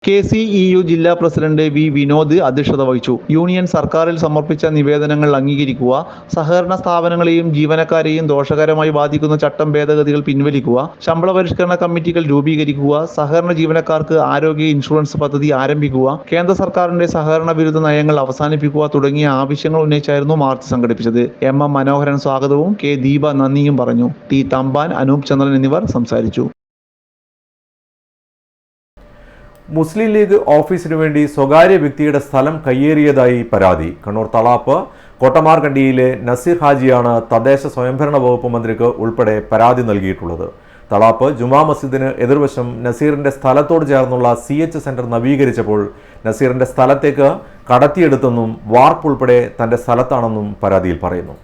KCEU ജില്ലാ പ്രസിഡന്റ് V. വിനോദ് അധ്യക്ഷത വഹിച്ചു. യൂണിയൻ സർക്കാരിൽ സമർപ്പിച്ച നിവേദനങ്ങൾ അംഗീകരിക്കുക, സഹകരണ സ്ഥാപനങ്ങളെയും ജീവനക്കാരെയും ദോഷകരമായി ബാധിക്കുന്ന ചട്ടം ഭേദഗതികൾ പിൻവലിക്കുക, ശമ്പള പരിഷ്കരണ കമ്മിറ്റികൾ രൂപീകരിക്കുക, സഹകരണ ജീവനക്കാർക്ക് ആരോഗ്യ ഇൻഷുറൻസ് പദ്ധതി ആരംഭിക്കുക, കേന്ദ്ര സർക്കാരിന്റെ സഹകരണ വിരുദ്ധ നയങ്ങൾ അവസാനിപ്പിക്കുക തുടങ്ങിയ ആവശ്യങ്ങൾ ഉന്നയിച്ചായിരുന്നു മാർച്ച് സംഘടിപ്പിച്ചത്. M. മനോഹരൻ സ്വാഗതവും K. ദീപ നന്ദിയും പറഞ്ഞു. T. തമ്പാൻ, അനൂപ് ചന്ദ്രൻ എന്നിവർ സംസാരിച്ചു. മുസ്ലിം ലീഗ് ഓഫീസിനു വേണ്ടി സ്വകാര്യ വ്യക്തിയുടെ സ്ഥലം കയ്യേറിയതായി പരാതി. കണ്ണൂർ തളാപ്പ് കോട്ടമാർകണ്ടിയിലെ നസീർ ഹാജിയാണ് തദ്ദേശ സ്വയംഭരണ വകുപ്പ് മന്ത്രിക്ക് ഉൾപ്പെടെ പരാതി നൽകിയിട്ടുള്ളത്. തളാപ്പ് ജുമാ മസ്ജിദിന് എതിർവശം നസീറിന്റെ സ്ഥലത്തോട് ചേർന്നുള്ള CH സെന്റർ നവീകരിച്ചപ്പോൾ നസീറിന്റെ സ്ഥലത്തേക്ക് കടത്തിയെടുത്തെന്നും വാർപ്പ് ഉൾപ്പെടെ തന്റെ സ്ഥലത്താണെന്നും പരാതിയിൽ പറയുന്നു.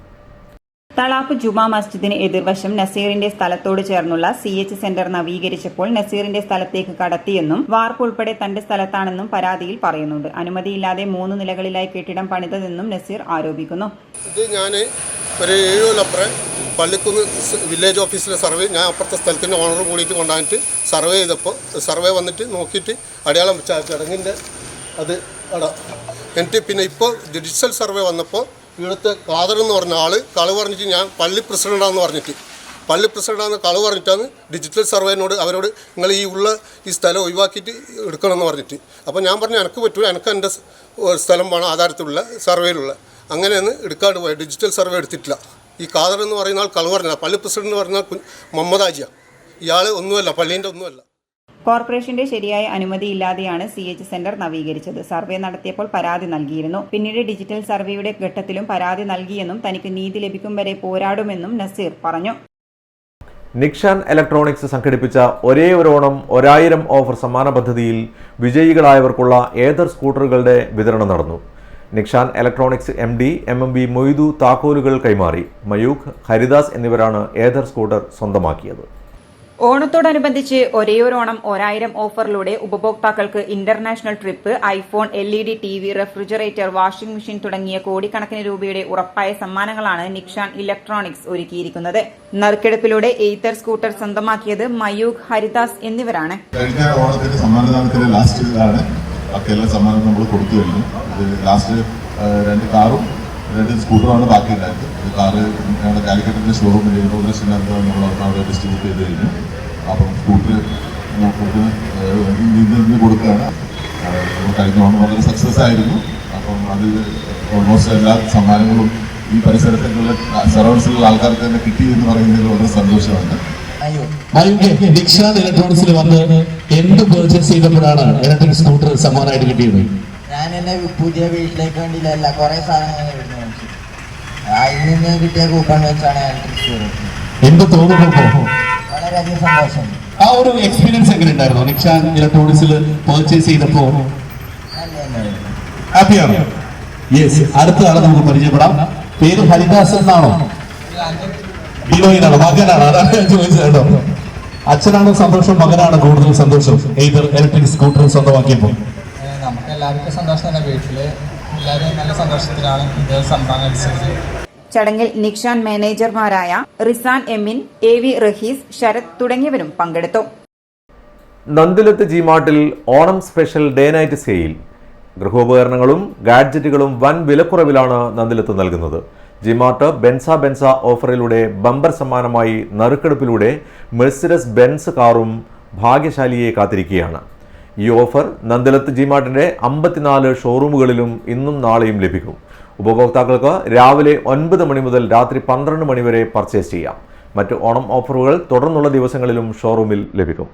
തളാപ്പ് ജുമാ മസ്ജിദിന് എതിർവശം നസീറിന്റെ സ്ഥലത്തോട് ചേർന്നുള്ള CH സെന്റർ നവീകരിച്ചപ്പോൾ നസീറിന്റെ സ്ഥലത്തേക്ക് കടത്തിയെന്നും വാർപ്പ് ഉൾപ്പെടെ തന്റെ സ്ഥലത്താണെന്നും പരാതിയിൽ പറയുന്നുണ്ട്. അനുമതിയില്ലാതെ 3 നിലകളിലായി കെട്ടിടം പണിതതെന്നും നസീർ ആരോപിക്കുന്നു. ഇത് ഞാൻ ഒരു 7 കൊല്ലപ്പുറം പള്ളിക്കുന്ന് വില്ലേജ് ഓഫീസിലെ സർവേ, ഞാൻ അപ്പുറത്തെ സ്ഥലത്തിൻ്റെ ഓണർ കൂടിയിട്ട് കൊണ്ടുവന്നിട്ട് സർവേ ചെയ്തപ്പോൾ സർവേ വന്നിട്ട് നോക്കിയിട്ട് അടയാളം വെച്ച ചടങ്ങിൻ്റെ അത് എന്നിട്ട് പിന്നെ ഇപ്പോൾ ഡിജിറ്റൽ സർവേ വന്നപ്പോൾ ഇവിടുത്തെ ഖാദർ എന്ന് പറഞ്ഞ ആൾ കളവ് പറഞ്ഞിട്ട് ഞാൻ പള്ളി പ്രസിഡൻ്റാണെന്ന് പറഞ്ഞിട്ട് പള്ളി പ്രസിഡൻ്റാണെന്ന് കളവ് പറഞ്ഞിട്ടാണ് ഡിജിറ്റൽ സർവേനോട് അവരോട് നിങ്ങൾ ഈ സ്ഥലം ഒഴിവാക്കിയിട്ട് എടുക്കണമെന്ന് പറഞ്ഞിട്ട്. അപ്പോൾ ഞാൻ പറഞ്ഞു എനിക്ക് പറ്റൂല, എനിക്ക് എൻ്റെ സ്ഥലം വേണം ആധാരത്തിലുള്ള സർവേയിലുള്ള. അങ്ങനെയൊന്ന് എടുക്കാണ്ട് പോയി ഡിജിറ്റൽ സർവേ എടുത്തിട്ടില്ല. ഈ ഖാദർ എന്ന് പറയുന്ന ആൾ കളവ് പറഞ്ഞാൽ പള്ളി പ്രസിഡന്റ് എന്ന് പറഞ്ഞാൽ മുഹമ്മദ് ഹാജിയാണ്. ഇയാൾ ഒന്നുമല്ല, പള്ളീൻ്റെ ഒന്നുമല്ല. കോർപ്പറേഷന്റെ ശരിയായ അനുമതിയില്ലാതെയാണ് CH സെന്റർ നവീകരിച്ചത്. സർവേ നടത്തിയപ്പോൾ പരാതി നൽകിയിരുന്നു. പിന്നീട് ഡിജിറ്റൽ സർവേയുടെ ഘട്ടത്തിലും പരാതി നൽകിയെന്നും തനിക്ക് നീതി ലഭിക്കും വരെ പോരാടുമെന്നും നസീർ പറഞ്ഞു. നിക്ഷാൻ ഇലക്ട്രോണിക്സ് സംഘടിപ്പിച്ച ഒരേ ഒരു ഓണം 1000 ഓഫർ സമ്മാന പദ്ധതിയിൽ വിജയികളായവർക്കുള്ള ഏതർ സ്കൂട്ടറുകളുടെ വിതരണം നടന്നു. Nikshan electronics MD MMB Moidu താക്കോലുകൾ കൈമാറി. മയൂഖ്, ഹരിദാസ് എന്നിവരാണ് ഏതർ സ്കൂട്ടർ സ്വന്തമാക്കിയത്. ഓണത്തോടനുബന്ധിച്ച് ഒരേയൊരു ഓണം 1000 ഓഫറിലൂടെ ഉപഭോക്താക്കൾക്ക് international trip, iPhone, LED TV, refrigerator, washing machine തുടങ്ങിയ കോടിക്കണക്കിന് രൂപയുടെ ഉറപ്പായ സമ്മാനങ്ങളാണ് നിക്ഷാൻ ഇലക്ട്രോണിക്സ് ഒരുക്കിയിരിക്കുന്നത്. നറുക്കെടുപ്പിലൂടെ ഏതർ സ്കൂട്ടർ സ്വന്തമാക്കിയത് മയൂഖ്, ഹരിദാസ് എന്നിവരാണ്. കഴിഞ്ഞ ഓണത്തിന്റെ സമ്മാനദാനത്തിലെ ലാസ്റ്റിലാണ് ബാക്കിയെല്ലാം സമ്മാനം നമ്മൾ കൊടുത്തു കഴിഞ്ഞു. ഇത് ലാസ്റ്റ് 2 കാറും 2 സ്കൂട്ടറുമാണ് ബാക്കി ഉണ്ടായത്. കാറ് ഞങ്ങളുടെ കാലിക്കറ്റിൻ്റെ ഷോറൂമിൽ ഇനോഗ്രേഷനകത്ത് നമ്മൾ അവിടെ ഡിസ്ട്രിബ്യൂട്ട് ചെയ്ത് കഴിഞ്ഞു. അപ്പം സ്കൂട്ടർ നിന്ന് കൊടുക്കുകയാണ്. കഴിഞ്ഞ ഓണം വളരെ സക്സസ് ആയിരുന്നു. അപ്പം അത് ഓൾമോസ്റ്റ് എല്ലാ സമ്മാനങ്ങളും ഈ പരിസരത്തുള്ള സറൗണ്ട്സിലുള്ള ആൾക്കാർക്ക് തന്നെ കിട്ടി എന്ന് പറയുന്നതിൽ വളരെ സന്തോഷമുണ്ട്. നിക്ഷാൻ ഇലക്ട്രോണിക്സിൽ വന്ന് എന്ത് പർച്ചേസ് ചെയ്തപ്പോഴാണ് ഇലക്ട്രിക് സ്കൂട്ടർ സമ്മാനമായിട്ട് കിട്ടിയത്? ഞാൻ എന്നെ പുതിയ വീട്ടിലേക്ക് വേണ്ടിയില്ല, കുറെ സാധനങ്ങൾ അതിൽ നിന്ന് കിട്ടിയ കൂപ്പൺ വെച്ചാണ് ഇലക്ട്രിക് സ്റ്റോർ. എന്ത് തോന്നുന്നു ഇപ്പോ? വളരെയധികം സന്തോഷം. ആ ഒരു എക്സ്പീരിയൻസ് എങ്ങനെ ഉണ്ടായിരുന്നു നിക്ഷാൻ ഇലക്ട്രോണിക്സിൽ പർച്ചേസ് ചെയ്തപ്പോ? ഹാപ്പിയാണ്. യെസ്, അടുത്ത ആളെ നമുക്ക് പരിചയപ്പെടാം. പേര് ഹരിദാസ് എന്നാണോ? ബിനോയിനാണോ? മകനാണ്. അതാണ് ഞാൻ ചോദിച്ചത് കേട്ടോ. അച്ഛനാണോ സന്തോഷം, മകനാണ് കൂടുതൽ സന്തോഷം ഏതൊരു ഇലക്ട്രിക് സ്കൂട്ടർ സ്വന്തമാക്കിയപ്പോൾ? നമുക്ക് എല്ലാവർക്കും സന്തോഷം തന്നെ. വീട്ടില് എല്ലാവരും നല്ല സന്തോഷത്തിലാണ് ഇത് സംഭവം അനുസരിച്ച്. ചടങ്ങിൽ നിക്ഷാൻ മാനേജർമാരായ റിസാൻ എമിൻ, AV റഹീസ്, ശരത് തുടങ്ങിയവരും പങ്കെടുത്തു. നന്ദിലത്ത് ജിമാർട്ടിൽ Onam special day night sale. ഗൃഹോപകരണങ്ങളും ഗാഡ്ജറ്റുകളും വൻ വിലക്കുറവിലാണ് നന്ദിലത്ത് നൽകുന്നത്. ജിമാർട്ട് ബെൻസ ഓഫറിലൂടെ ബമ്പർ സമ്മാനമായി നറുക്കെടുപ്പിലൂടെ മെഴ്സിഡസ് ബെൻസ് കാറും ഭാഗ്യശാലിയെ കാത്തിരിക്കുകയാണ്. ഈ ഓഫർ നന്ദിലത്ത് ജിമാർട്ടിന്റെ 54 ഷോറൂമുകളിലും ഇന്നും നാളെയും ലഭിക്കും. ഉപഭോക്താക്കൾക്ക് രാവിലെ 9 മണി മുതൽ രാത്രി 12 മണി വരെ പർച്ചേസ് ചെയ്യാം. മറ്റ് ഓണം ഓഫറുകൾ തുടർന്നുള്ള ദിവസങ്ങളിലും ഷോറൂമിൽ ലഭിക്കും.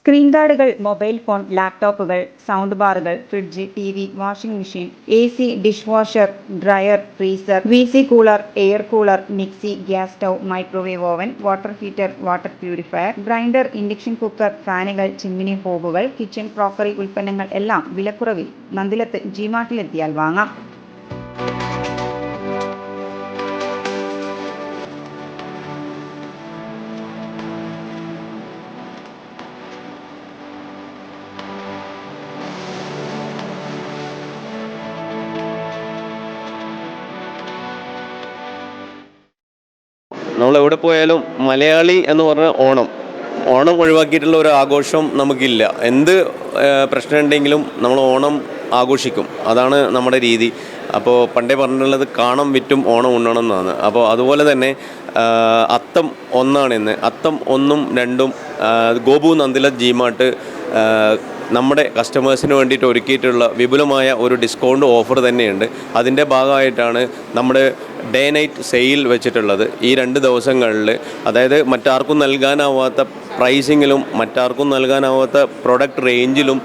സ്ക്രീൻ ഗാർഡുകൾ, മൊബൈൽ ഫോൺ, ലാപ്ടോപ്പുകൾ, സൗണ്ട് ബാറുകൾ, fridge, TV, washing machine, AC, dish washer, dryer, freezer, VC cooler, air cooler, mixie, gas stove, microwave oven, water heater, water purifier, grinder, induction cooker, ഫാനുകൾ, ചിമ്മിനി ഹോബുകൾ, കിച്ചൺ ക്രോക്കറി ഉൽപ്പന്നങ്ങൾ എല്ലാം വിലക്കുറവിൽ നന്ദിലത്ത് ജിമാർട്ടിലെത്തിയാൽ വാങ്ങാം. നമ്മളെവിടെ പോയാലും മലയാളി എന്ന് പറഞ്ഞ ഓണം ഒഴിവാക്കിയിട്ടുള്ള ഒരു ആഘോഷം നമുക്കില്ല. എന്ത് പ്രശ്നമുണ്ടെങ്കിലും നമ്മൾ ഓണം ആഘോഷിക്കും. അതാണ് നമ്മുടെ രീതി. അപ്പോൾ പണ്ടേ പറഞ്ഞിട്ടുള്ളത് കാണം വിറ്റും ഓണം ഉണ്ണണം എന്നാണ്. അപ്പോൾ അതുപോലെ തന്നെ അത്തം 1 അത്തം 1, 2 ഗോപു നന്ദിലത്ത് ജിമാർട്ട് നമ്മുടെ കസ്റ്റമേഴ്സിന് വേണ്ടിയിട്ട് ഒരുക്കിയിട്ടുള്ള വിപുലമായ ഒരു ഡിസ്കൗണ്ട് ഓഫർ തന്നെയുണ്ട്. അതിൻ്റെ ഭാഗമായിട്ടാണ് നമ്മുടെ ഡേ നൈറ്റ് സെയിൽ വെച്ചിട്ടുള്ളത്. ഈ 2 ദിവസങ്ങളിൽ, അതായത് മറ്റാർക്കും നൽകാനാവാത്ത പ്രൈസിങ്ങിലും മറ്റാർക്കും നൽകാനാവാത്ത പ്രൊഡക്റ്റ് റേഞ്ചിലും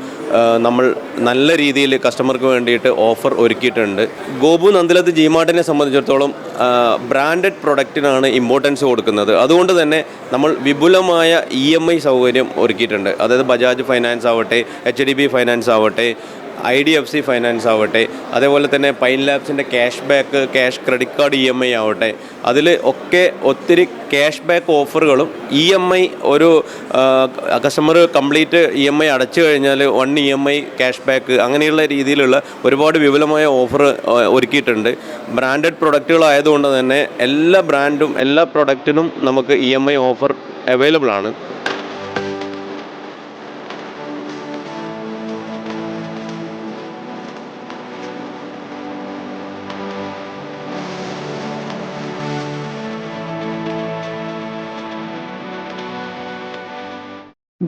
നമ്മൾ നല്ല രീതിയിൽ കസ്റ്റമർക്ക് വേണ്ടിയിട്ട് ഓഫർ ഒരുക്കിയിട്ടുണ്ട്. ഗോപു നന്ദിലത്ത് ജിമാർട്ടിനെ സംബന്ധിച്ചിടത്തോളം ബ്രാൻഡഡ് പ്രൊഡക്റ്റിനാണ് ഇമ്പോർട്ടൻസ് കൊടുക്കുന്നത്. അതുകൊണ്ട് തന്നെ നമ്മൾ വിപുലമായ EMI സൗകര്യം ഒരുക്കിയിട്ടുണ്ട്. അതായത് ബജാജ് ഫൈനാൻസ് ആവട്ടെ, HDB ഫൈനാൻസ് ആവട്ടെ, IDFC ഫൈനാൻസ് ആവട്ടെ, അതേപോലെ തന്നെ പൈൻ ലാബ്സിൻ്റെ cash back, cash credit card EMI ആവട്ടെ, അതിൽ ഒക്കെ ഒത്തിരി ക്യാഷ് ബാക്ക് ഓഫറുകളും EMI ഒരു കസ്റ്റമർ കംപ്ലീറ്റ് EMI അടച്ചു കഴിഞ്ഞാൽ 1 EMI ക്യാഷ് ബാക്ക്, അങ്ങനെയുള്ള രീതിയിലുള്ള ഒരുപാട് വിപുലമായ ഓഫർ ഒരുക്കിയിട്ടുണ്ട്. ബ്രാൻഡഡ് പ്രൊഡക്റ്റുകളായതുകൊണ്ട് തന്നെ എല്ലാ ബ്രാൻഡും എല്ലാ പ്രൊഡക്റ്റിനും നമുക്ക് EMI ഓഫർ അവൈലബിൾ ആണ്.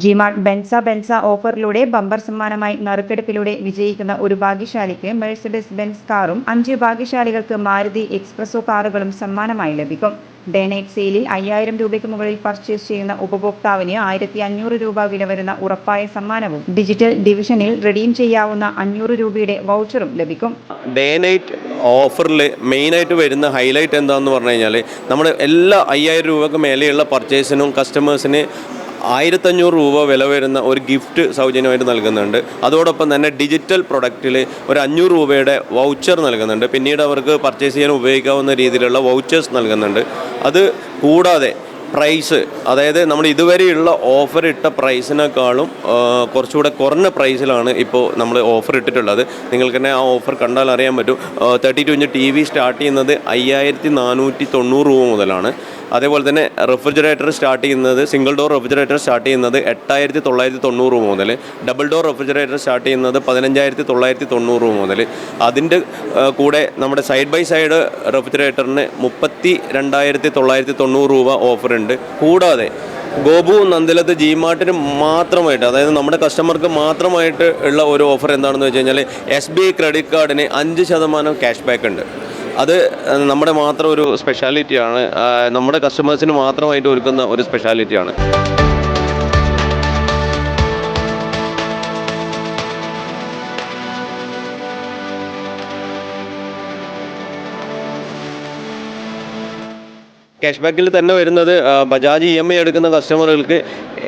ജിമാർട്ട് ബെൻസ ഓഫറിലൂടെ ബമ്പർ സമ്മാനമായി നറുക്കെടുപ്പിലൂടെ വിജയിക്കുന്ന ഒരു ഭാഗ്യശാലിക്ക് മെഴ്സിഡസ് ബെൻസ് കാറും 5 ഭാഗ്യശാലികൾക്ക് മാരുതി എക്സ്പ്രസോ കാറുകളും സമ്മാനമായി ലഭിക്കും. ഡേ നൈറ്റ് സെയിലിൽ 5000 രൂപയ്ക്ക് മുകളിൽ പർച്ചേസ് ചെയ്യുന്ന ഉപഭോക്താവിന് 1500 രൂപ വില വരുന്ന ഉറപ്പായ സമ്മാനവും ഡിജിറ്റൽ ഡിവിഷനിൽ റെഡീം ചെയ്യാവുന്ന 500 രൂപയുടെ വൗച്ചറും ലഭിക്കും. ഡേ നൈറ്റ് ഓഫറിൽ മെയിനായിട്ട് വരുന്ന ഹൈലൈറ്റ് എന്താണെന്ന് പറഞ്ഞു കഴിഞ്ഞാൽ, നമ്മുടെ എല്ലാ 5000 രൂപയ്ക്ക് മേലെയുള്ള പർച്ചേസിനും കസ്റ്റമേഴ്സിന് 1500 രൂപ വില വരുന്ന ഒരു ഗിഫ്റ്റ് സൗജന്യമായിട്ട് നൽകുന്നുണ്ട്. അതോടൊപ്പം തന്നെ ഡിജിറ്റൽ പ്രൊഡക്റ്റിൽ ഒരു 500 രൂപയുടെ വൗച്ചർ നൽകുന്നുണ്ട്. പിന്നീട് അവർക്ക് പർച്ചേസ് ചെയ്യാൻ ഉപയോഗിക്കാവുന്ന രീതിയിലുള്ള വൗച്ചേഴ്സ് നൽകുന്നുണ്ട്. അത് കൂടാതെ പ്രൈസ്, അതായത് നമ്മൾ ഇതുവരെയുള്ള ഓഫർ ഇട്ട പ്രൈസിനേക്കാളും കുറച്ചുകൂടെ കുറഞ്ഞ പ്രൈസിലാണ് ഇപ്പോൾ നമ്മൾ ഓഫർ ഇട്ടിട്ടുള്ളത്. നിങ്ങൾക്ക് തന്നെ ആ ഓഫർ കണ്ടാൽ അറിയാൻ പറ്റും. 32 ഇഞ്ച് TV സ്റ്റാർട്ട് ചെയ്യുന്നത് 5490 രൂപ മുതലാണ്. അതേപോലെ തന്നെ റെഫ്രിജറേറ്റർ സ്റ്റാർട്ട് ചെയ്യുന്നത്, സിംഗിൾ ഡോർ റെഫ്രിജറേറ്റർ സ്റ്റാർട്ട് ചെയ്യുന്നത് 8990 രൂപ മുതൽ, ഡബിൾ ഡോർ റെഫ്രിജറേറ്റർ സ്റ്റാർട്ട് ചെയ്യുന്നത് 15990 രൂപ മുതൽ. അതിൻ്റെ കൂടെ നമ്മുടെ സൈഡ് ബൈ സൈഡ് റെഫ്രിജറേറ്ററിന് 32990 രൂപ ഓഫറുണ്ട്. കൂടാതെ ഗോപു നന്ദിലത്ത് ജിമാർട്ടിന് മാത്രമായിട്ട്, അതായത് നമ്മുടെ കസ്റ്റമർക്ക് മാത്രമായിട്ട് ഉള്ള ഒരു ഓഫർ എന്താണെന്ന് വെച്ച് കഴിഞ്ഞാൽ, SBI ക്രെഡിറ്റ് കാർഡിന് 5% ക്യാഷ് ബാക്ക് ഉണ്ട്. അത് നമ്മുടെ മാത്രം ഒരു സ്പെഷ്യാലിറ്റിയാണ്, നമ്മുടെ കസ്റ്റമേഴ്സിന് മാത്രമായിട്ട് ഒരുക്കുന്ന ഒരു സ്പെഷ്യാലിറ്റിയാണ്. ക്യാഷ് ബാക്കിൽ തന്നെ വരുന്നത് ബജാജ് EMI എടുക്കുന്ന കസ്റ്റമറുകൾക്ക്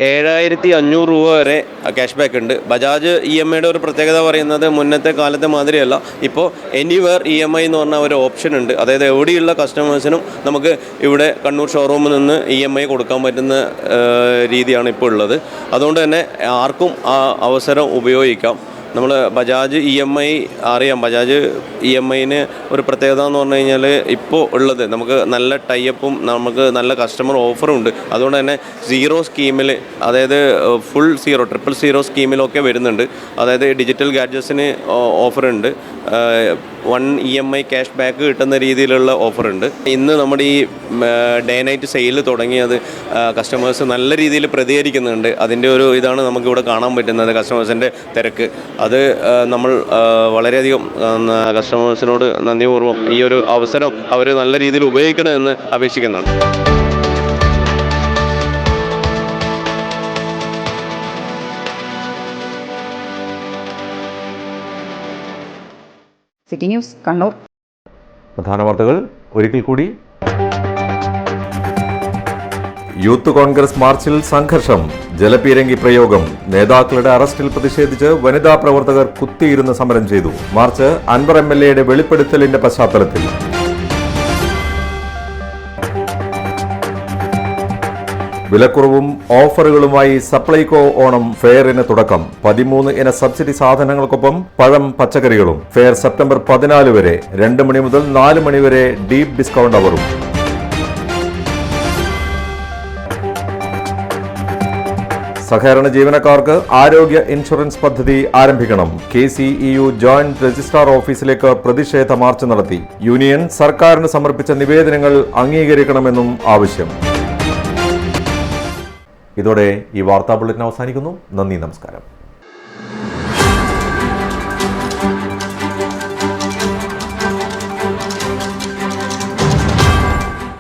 7500 രൂപ വരെ ക്യാഷ് ബാക്ക് ഉണ്ട്. ബജാജ് EMIയുടെ ഒരു പ്രത്യേകത പറയുന്നത് മുന്നത്തെ കാലത്തെ മാതിരിയല്ല, ഇപ്പോൾ എനിവെയർ EMI എന്ന് പറഞ്ഞ ഒരു ഓപ്ഷൻ ഉണ്ട്. അതായത് എവിടെയുള്ള കസ്റ്റമേഴ്സിനും നമുക്ക് ഇവിടെ കണ്ണൂർ ഷോറൂമിൽ നിന്ന് EMI കൊടുക്കാൻ പറ്റുന്ന രീതിയാണ് ഇപ്പോൾ ഉള്ളത്. അതുകൊണ്ട് തന്നെ ആർക്കും ആ അവസരം ഉപയോഗിക്കാം. നമ്മൾ ബജാജ് EMI അറിയാം, ബജാജ് EMIന് ഒരു പ്രത്യേകത എന്ന് പറഞ്ഞു കഴിഞ്ഞാൽ ഇപ്പോൾ ഉള്ളത് നമുക്ക് നല്ല ടൈപ്പും നമുക്ക് നല്ല കസ്റ്റമർ ഓഫറും ഉണ്ട്. അതുകൊണ്ട് തന്നെ സീറോ സ്കീമിൽ, അതായത് ഫുൾ സീറോ, 000 സ്കീമിലൊക്കെ വരുന്നുണ്ട്. അതായത് ഡിജിറ്റൽ ഗാഡ്ജറ്റ്സിന് ഓഫറുണ്ട്, 1 EMI ക്യാഷ് ബാക്ക് കിട്ടുന്ന രീതിയിലുള്ള ഓഫറുണ്ട്. ഇന്ന് നമ്മുടെ ഈ ഡേ നൈറ്റ് സെയിൽ തുടങ്ങിയത് കസ്റ്റമേഴ്സ് നല്ല രീതിയിൽ പ്രതികരിക്കുന്നുണ്ട്. അതിൻ്റെ ഒരു ഇതാണ് നമുക്കിവിടെ കാണാൻ പറ്റുന്നത്, കസ്റ്റമേഴ്സിൻ്റെ തിരക്ക്. അത് നമ്മൾ വളരെയധികം കസ്റ്റമേഴ്സിനോട് നന്ദിപൂർവ്വം ഈ ഒരു അവസരം അവർ നല്ല രീതിയിൽ ഉപയോഗിക്കണമെന്ന് അപേക്ഷിക്കുന്നുണ്ട്. City news Kannur. പ്രധാന വാർത്തകൾ ഒരിക്കൽ കൂടി. യൂത്ത് കോൺഗ്രസ് മാർച്ചിൽ സംഘർഷം, ജലപീരങ്കി പ്രയോഗം. നേതാക്കളുടെ അറസ്റ്റിൽ പ്രതിഷേധിച്ച് വനിതാ പ്രവർത്തകർ കുത്തിയിരുന്ന് സമരം ചെയ്തു. മാർച്ച് അൻവർ MLAയുടെ വെളിപ്പെടുത്തലിന്റെ പശ്ചാത്തലത്തിൽ. വിലക്കുറവും ഓഫറുകളുമായി സപ്ലൈകോ ഓണം ഫെയറിന് തുടക്കം. 13 ഇന സബ്സിഡി സാധനങ്ങൾക്കൊപ്പം പഴം, പച്ചക്കറികളും. ഫെയർ സെപ്റ്റംബർ 14 വരെ. 2 മണി മുതൽ 4 മണി വരെ ഡീപ് ഡിസ്കൗണ്ട് അവറും. സഹകരണ ജീവനക്കാർക്ക് ആരോഗ്യ ഇൻഷുറൻസ് പദ്ധതി ആരംഭിക്കണം. KCEU ജോയിന്റ് രജിസ്ട്രാർ ഓഫീസിലേക്ക് പ്രതിഷേധ മാർച്ച് നടത്തി. യൂണിയൻ സർക്കാരിന് സമർപ്പിച്ച നിവേദനങ്ങൾ അംഗീകരിക്കണമെന്നും ആവശ്യം. ഇതോടെ ഈ വാർത്താ ബുള്ളറ്റിൻ അവസാനിക്കുന്നു. നന്ദി, നമസ്കാരം.